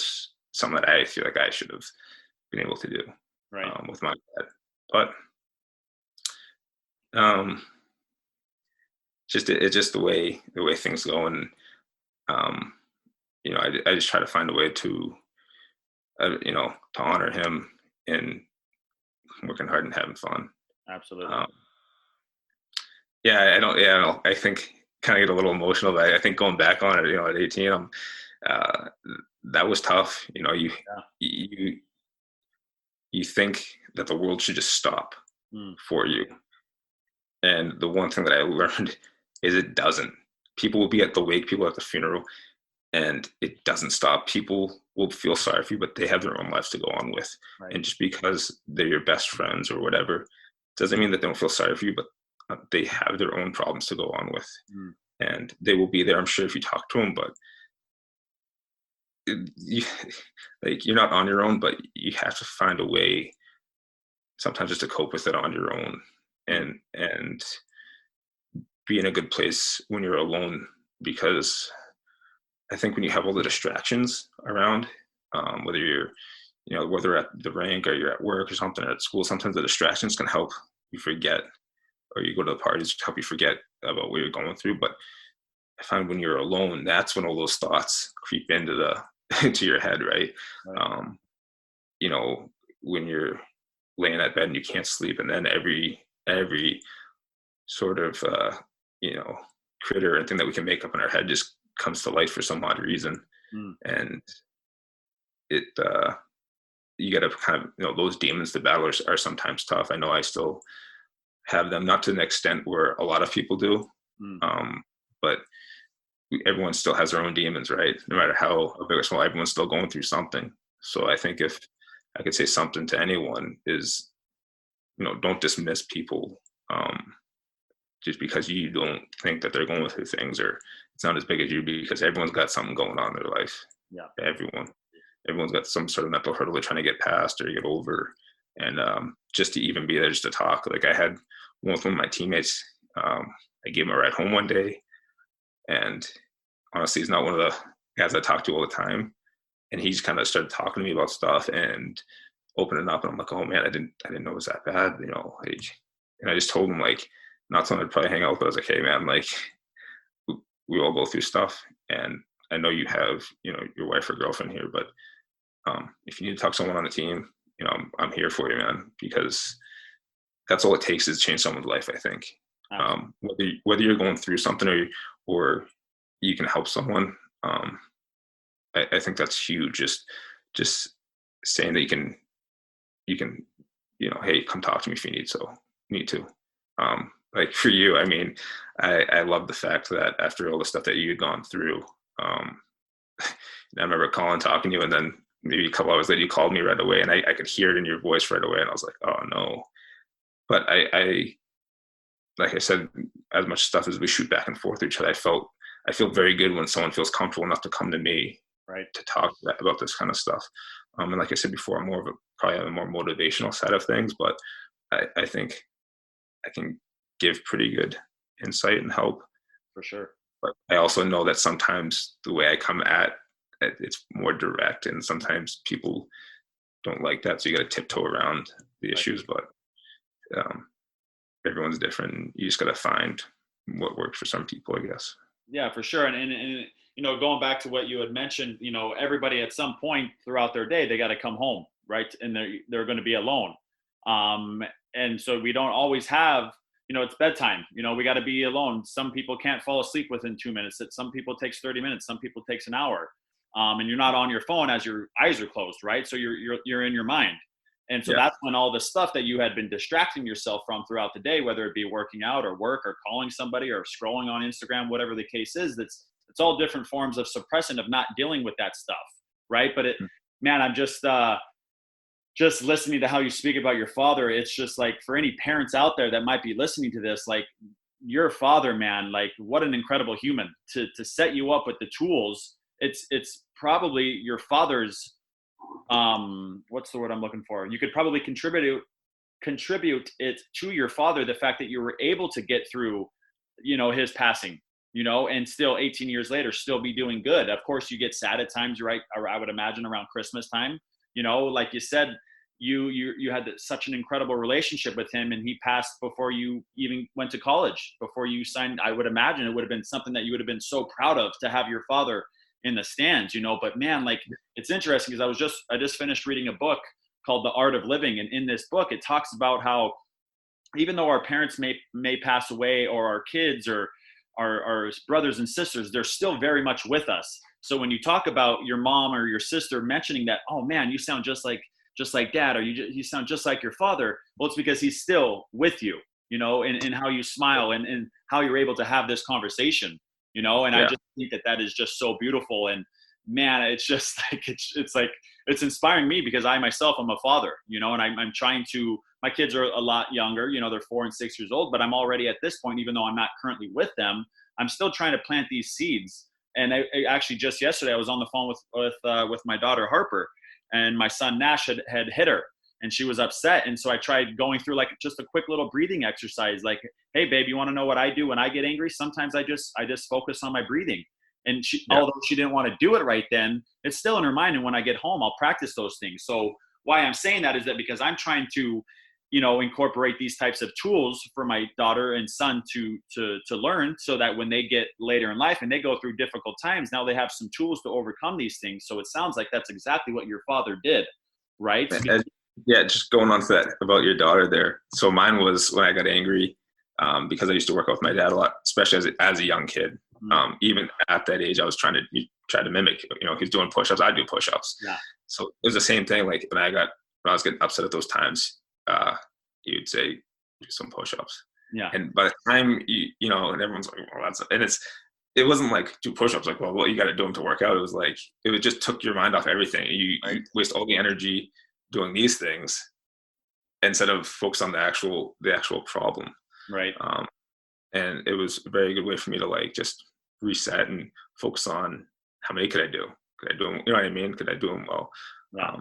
something that I feel like I should have been able to do with my dad. But it's just the way things go. And I just try to find a way to to honor him and working hard and having fun. Absolutely. I think kind of get a little emotional, but I think going back on it, at 18, that was tough. You think that the world should just stop for you. And the one thing that I learned is it doesn't. People will be at the wake, people at the funeral, and it doesn't stop. People will feel sorry for you, but they have their own lives to go on with. Right. And just because they're your best friends or whatever, doesn't mean that they don't feel sorry for you, but they have their own problems to go on with. And they will be there, I'm sure, if you talk to them, but you're not on your own, but you have to find a way sometimes just to cope with it on your own, and be in a good place when you're alone. Because I think when you have all the distractions around, whether you're, whether at the rink or you're at work or something, or at school, sometimes the distractions can help you forget, or you go to the parties to help you forget about what you're going through. But I find when you're alone, that's when all those thoughts creep into your head, right? When you're laying at bed and you can't sleep, and then every sort of critter and thing that we can make up in our head just comes to light for some odd reason. And it you got to kind of, those demons to battle are sometimes tough. I know I still have them, not to an extent where a lot of people do, but everyone still has their own demons, right? No matter how big or small, everyone's still going through something. So I think if I could say something to anyone is, don't dismiss people just because you don't think that they're going through things, or it's not as big as you, because everyone's got something going on in their life. Yeah, everyone's got some sort of mental hurdle they're trying to get past or get over. And just to even be there, just to talk. Like I had one with one of my teammates. I gave him a ride home one day, and honestly, he's not one of the guys I talk to all the time. And he just kind of started talking to me about stuff and opening up. And I'm like, oh man, I didn't know it was that bad, and I just told him, like, not someone I'd probably hang out with, but I was like, hey man, like we all go through stuff, and I know you have, your wife or girlfriend here, but if you need to talk to someone on the team, I'm here for you, man, because that's all it takes is change someone's life, I think. Whether you're going through something or you can help someone, I think that's huge. Just saying that you can, hey, come talk to me if you need to. Like for you, I mean, I love the fact that after all the stuff that you had gone through, I remember talking to you, and then maybe a couple hours later you called me right away, and I could hear it in your voice right away, and I was like, oh no. But I like I said, as much stuff as we shoot back and forth with each other, I feel very good when someone feels comfortable enough to come to me, right, to talk about this kind of stuff. And like I said before, I'm more of probably on the more motivational side of things, but I think I can give pretty good insight and help. For sure. But I also know that sometimes the way I come at it, it's more direct, and sometimes people don't like that. So you got to tiptoe around the issues, but everyone's different. And you just got to find what works for some people, I guess. Yeah, for sure. And going back to what you had mentioned, everybody at some point throughout their day, they got to come home, right? And they're going to be alone. And so we don't always have, it's bedtime, we got to be alone. Some people can't fall asleep within 2 minutes. Some people takes 30 minutes. Some people takes an hour. And you're not on your phone as your eyes are closed, right? So you're in your mind. And so that's when all the stuff that you had been distracting yourself from throughout the day, whether it be working out or work or calling somebody or scrolling on Instagram, whatever the case is, it's all different forms of suppression of not dealing with that stuff, right? But man, I'm just listening to how you speak about your father. It's just like, for any parents out there that might be listening to this, like, your father, man, like, what an incredible human to set you up with the tools. It's probably your father's, what's the word I'm looking for? You could probably contribute it to your father, the fact that you were able to get through, his passing, and still 18 years later, still be doing good. Of course, you get sad at times, right? I would imagine around Christmas time, like you said, you had such an incredible relationship with him, and he passed before you even went to college, before you signed. I would imagine it would have been something that you would have been so proud of, to have your father in the stands, but man, like, it's interesting because I just finished reading a book called The Art of Living. And in this book, it talks about how even though our parents may pass away, or our kids or our brothers and sisters, they're still very much with us. So when you talk about your mom or your sister mentioning that, oh man, you sound just like dad, or you sound just like your father. Well, it's because he's still with you, and how you smile and how you're able to have this conversation. And I just think that is just so beautiful. And man, it's just like, it's inspiring me, because I myself am a father, and I'm trying to, my kids are a lot younger, they're 4 and 6 years old, but I'm already at this point, even though I'm not currently with them, I'm still trying to plant these seeds. And I actually, just yesterday, I was on the phone with my daughter Harper, and my son Nash had hit her, and she was upset. And so I tried going through like just a quick little breathing exercise, like, hey babe, you want to know what I do when I get angry? Sometimes I just focus on my breathing. And although she didn't want to do it right then, it's still in her mind. And when I get home, I'll practice those things. So why I'm saying that is that because I'm trying to, incorporate these types of tools for my daughter and son to learn, so that when they get later in life and they go through difficult times, now they have some tools to overcome these things. So it sounds like that's exactly what your father did, right? Yeah, just going on to that about your daughter there. So mine was when I got angry, because I used to work out with my dad a lot, especially as a young kid. Even at that age, I was trying to mimic. He's doing push-ups, I do push-ups. Yeah. So it was the same thing. Like when I was getting upset at those times, you'd say, do some push-ups. Yeah. And by the time and everyone's like, well, it wasn't like do push-ups, like, well, you got to do them to work out. It was like, it just took your mind off everything. You waste all the energy doing these things instead of focus on the actual problem. Right. And it was a very good way for me to like just reset and focus on how many could I do? Could I do them? You know what I mean? Could I do them well? Yeah.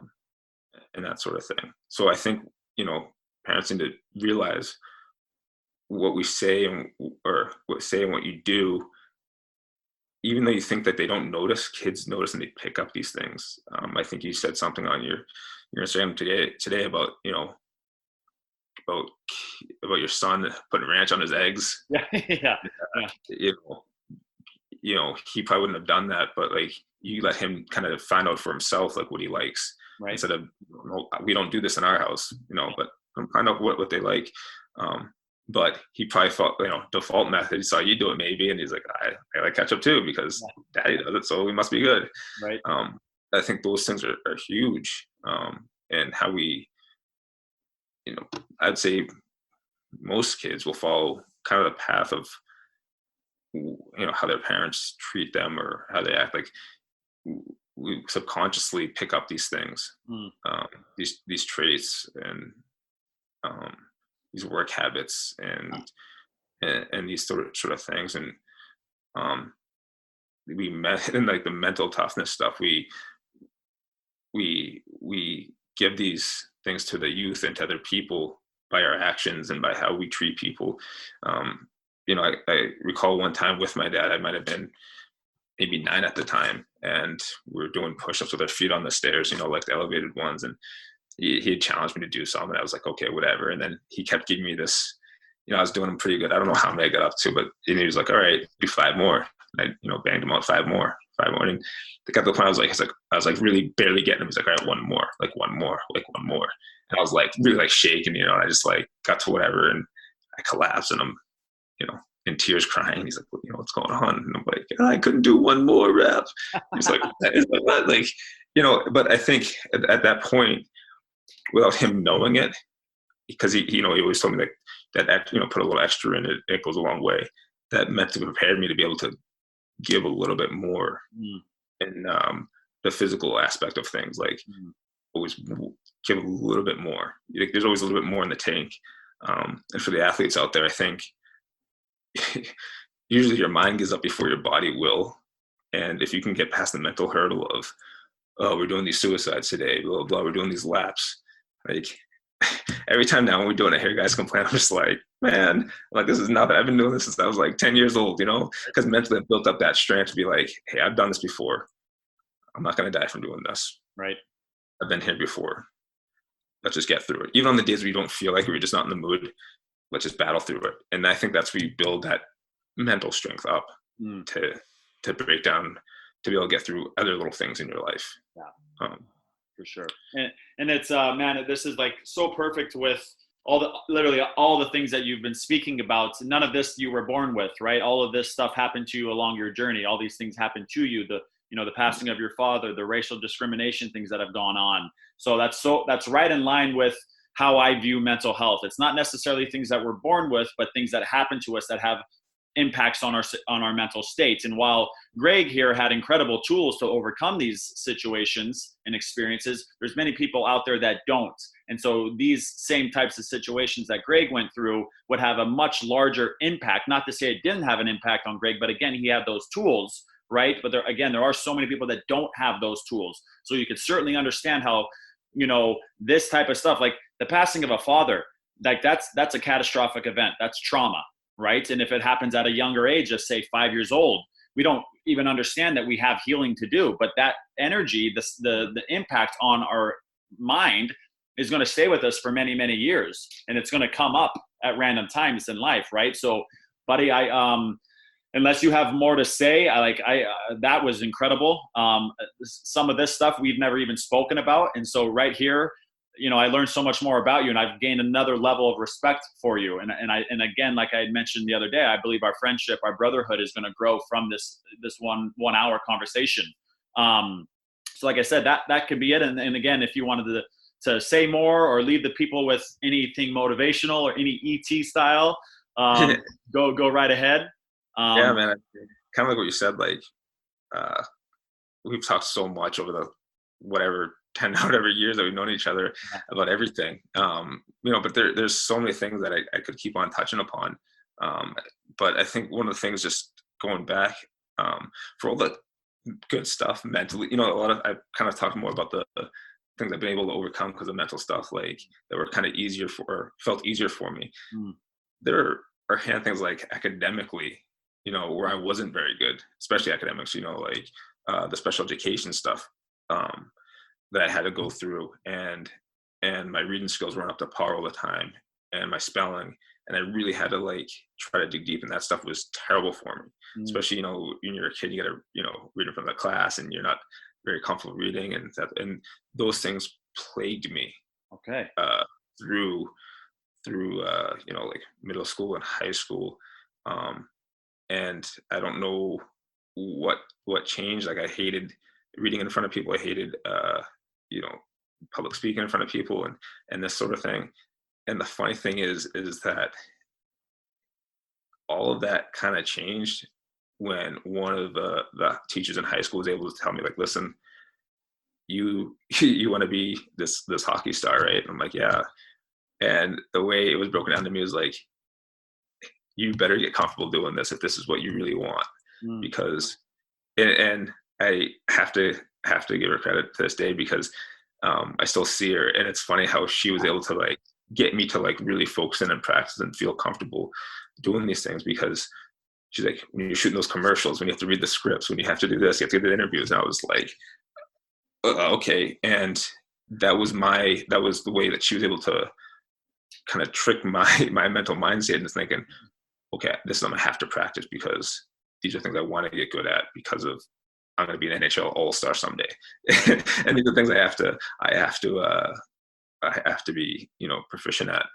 And that sort of thing. So I think, parents need to realize what we say and what you do, even though you think that they don't notice, kids notice and they pick up these things. I think you said something on your Instagram today about, about your son putting ranch on his eggs. Yeah. He probably wouldn't have done that, but like you let him kind of find out for himself, like what he likes, right? Instead of, we don't do this in our house, but find out what they like. But he probably thought, default method, he saw you do it maybe, and he's like, I like ketchup too, because daddy does it, so we must be good. Right. I think those things are huge. And how we, I'd say most kids will follow kind of the path of, how their parents treat them or how they act. Like we subconsciously pick up these things, these traits and these work habits and these sort of things. And we met in like the mental toughness stuff. We we give these things to the youth and to other people by our actions and by how we treat people. I recall one time with my dad, I might have been maybe 9 at the time, and we were doing push-ups with our feet on the stairs, like the elevated ones. And he had challenged me to do some, and I was like, okay, whatever. And then he kept giving me this, I was doing them pretty good. I don't know how many I got up to, but he was like, all right, do 5 more. And I, banged him out 5 more. And the got to the point I was like really barely getting him. He's like, all right, one more. And I was like really like shaking, and I just like got to whatever, and I collapsed, and I'm, in tears crying. He's like, what's going on? And I'm like, I couldn't do one more rep. He's like, what? Like, but I think at that point, without him knowing it, because he always told me that put a little extra in it, it goes a long way. That mentally prepared me to be able to give a little bit more in the physical aspect of things. Like always give a little bit more. Like, there's always a little bit more in the tank. And for the athletes out there, I think usually your mind gives up before your body will. And if you can get past the mental hurdle of, oh, we're doing these suicides today, blah, blah, blah, we're doing these laps. Like every time now when we're doing it, I hear guys complain. I'm just like, man, like this is nothing. I've been doing this since I was like 10 years old, because mentally I've built up that strength to be like, hey, I've done this before. I'm not going to die from doing this. Right. I've been here before. Let's just get through it. Even on the days where you don't feel like it, we're just not in the mood, let's just battle through it. And I think that's where you build that mental strength up to break down, to be able to get through other little things in your life. Yeah, for sure. And it's, man, this is like so perfect with literally all the things that you've been speaking about. None of this you were born with, right? All of this stuff happened to you along your journey. All these things happened to you. The passing of your father, the racial discrimination, things that have gone on. So that's right in line with how I view mental health. It's not necessarily things that we're born with, but things that happen to us that have impacts on our mental states. And while Greg here had incredible tools to overcome these situations and experiences, there's many people out there that don't. And so these same types of situations that Greg went through would have a much larger impact. Not to say it didn't have an impact on Greg, but again, he had those tools, right? But there are so many people that don't have those tools. So you could certainly understand how, this type of stuff, like the passing of a father, like that's a catastrophic event. That's trauma, right? And if it happens at a younger age, just say 5 years old, we don't even understand that we have healing to do. But that energy, the impact on our mind is going to stay with us for many, many years. And it's going to come up at random times in life, right? So, buddy, unless you have more to say, that was incredible. Some of this stuff we've never even spoken about. And so right here, I learned so much more about you, and I've gained another level of respect for you. And again, like I had mentioned the other day, I believe our friendship, our brotherhood is going to grow from this 1 hour conversation. So like I said, that could be it. And again, if you wanted to say more or leave the people with anything motivational or any ET style, go right ahead. Yeah, man, kind of like what you said, like we've talked so much over the whatever 10 whatever years that we've known each other about everything, but there's so many things that I could keep on touching upon, but I think one of the things, just going back, for all the good stuff mentally, I've kind of talked more about the things I've been able to overcome because of mental stuff, like that were kind of felt easier for me. There are hand things like academically, where I wasn't very good, especially academics, like the special education stuff that I had to go through, and my reading skills weren't up to par all the time, and my spelling, and I really had to try to dig deep, and that stuff was terrible for me. Especially, when you're a kid, you got to, read in front of the class, and you're not very comfortable reading, and those things plagued me. Okay. Through middle school and high school. And I don't know what changed. Like, I hated reading in front of people. I hated, public speaking in front of people and this sort of thing. And the funny thing is that all of that kind of changed when one of the teachers in high school was able to tell me, like, listen, you want to be this hockey star, right? And I'm like, yeah. And the way it was broken down to me was like, you better get comfortable doing this if this is what you really want. Because, and I have to give her credit to this day, because I still see her, and it's funny how she was able to like get me to like really focus in and practice and feel comfortable doing these things, because she's like, when you're shooting those commercials, when you have to read the scripts, when you have to do this, you have to do the interviews. And I was like, okay. And that was the way that she was able to kind of trick my mental mindset into thinking, okay, this is something I have to practice, because these are things I want to get good at, because of I'm going to be an NHL All-Star someday. And these are things I have to be, proficient at.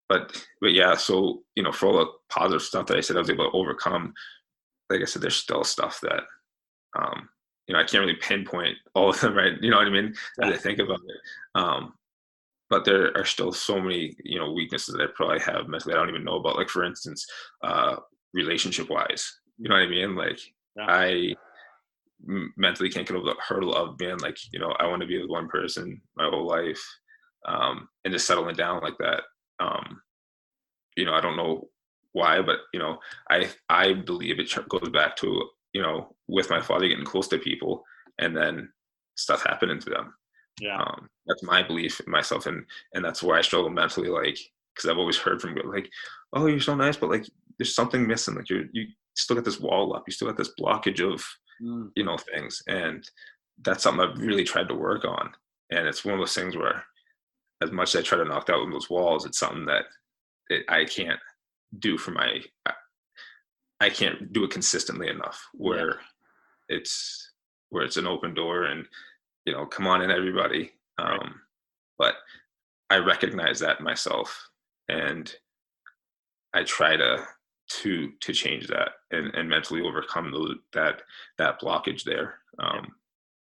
But yeah, so, for all the positive stuff that I said I was able to overcome, like I said, there's still stuff that, I can't really pinpoint all of them, right? You know what I mean? As I think about it. But there are still so many, weaknesses that I probably have mentally I don't even know about. Like, for instance, relationship wise, you know what I mean? Like, I mentally can't get over the hurdle of being like, I want to be with one person my whole life, and just settling down like that. I don't know why, but I believe it goes back to with my father getting close to people, and then stuff happening to them. That's my belief in myself, and that's where I struggle mentally, like, because I've always heard from people like, oh, you're so nice, but like there's something missing, like you still got this wall up, you still got this blockage of things, and that's something I've really tried to work on. And it's one of those things where, as much as I try to knock out those walls, it's something that I can't do I can't do it consistently enough, where it's an open door and come on in, everybody. But I recognize that in myself, and I try to change that and mentally overcome that blockage there.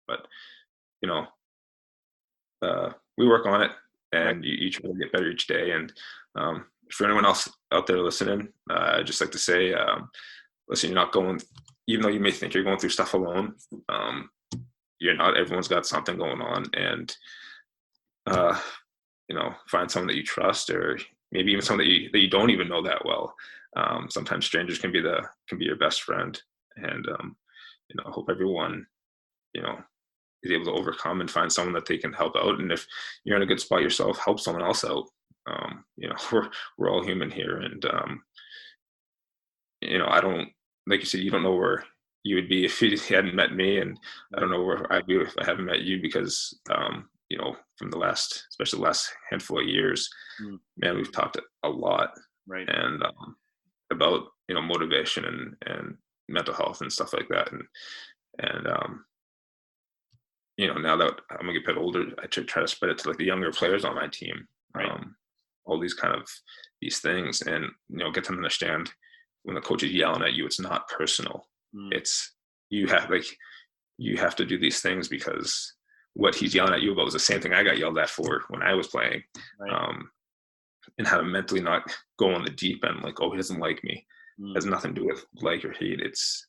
But we work on it, and you try to get better each day. And for anyone else out there listening, I'd just like to say, listen, you're not going, even though you may think you're going through stuff alone, you're not. Everyone's got something going on, and find someone that you trust, or maybe even someone that you don't even know that well. Sometimes strangers can be your best friend, and hope everyone is able to overcome and find someone that they can help out. And if you're in a good spot yourself, help someone else out. We're all human here, and I don't, like you said, you don't know where you would be if you hadn't met me, and I don't know where I'd be if I haven't met you, because from especially the last handful of years, man, we've talked a lot, right? And about motivation and mental health and stuff like that, and now that I'm a bit older, I try to spread it to like the younger players on my team, right? All these things, and get them to understand, when the coach is yelling at you, it's not personal. It's you have to do these things because what he's yelling at you about was the same thing I got yelled at for when I was playing. Right. And how to mentally not go on the deep end, like, oh, he doesn't like me. It has nothing to do with like or hate. It's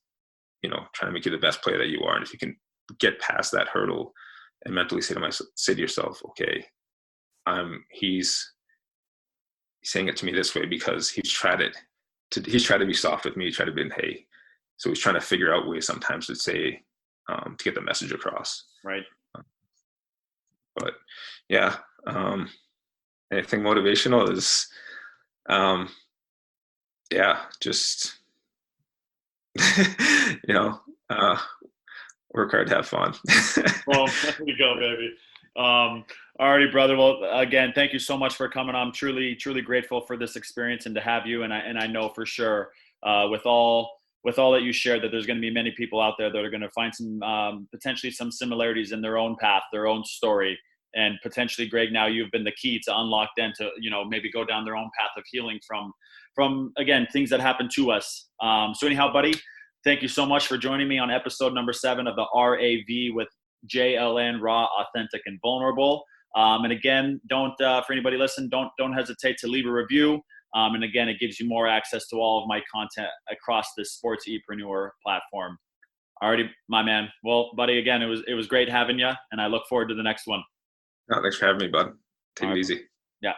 trying to make you the best player that you are. And if you can get past that hurdle and mentally say to yourself, okay, he's saying it to me this way because he's tried to be soft with me, tried to be, hey, so he's trying to figure out ways sometimes to say, to get the message across. Right. But yeah, anything motivational is, just, work hard, have fun. Well, there you go, baby. Alrighty, brother. Well, again, thank you so much for coming. I'm truly, truly grateful for this experience and to have you. And I know for sure, with all that you shared, that there's going to be many people out there that are going to find some, potentially some similarities in their own path, their own story. And potentially, Greg, now you've been the key to unlock them to, maybe go down their own path of healing from again, things that happen to us. So anyhow, buddy, thank you so much for joining me on episode number 7 of the RAV with JLN, Raw, Authentic, and Vulnerable. And again, for anybody listening, don't hesitate to leave a review. And again, it gives you more access to all of my content across this SportsEpreneur platform. Alrighty, my man. Well, buddy, again, it was great having you, and I look forward to the next one. No, thanks for having me, bud. Take it easy. Yeah.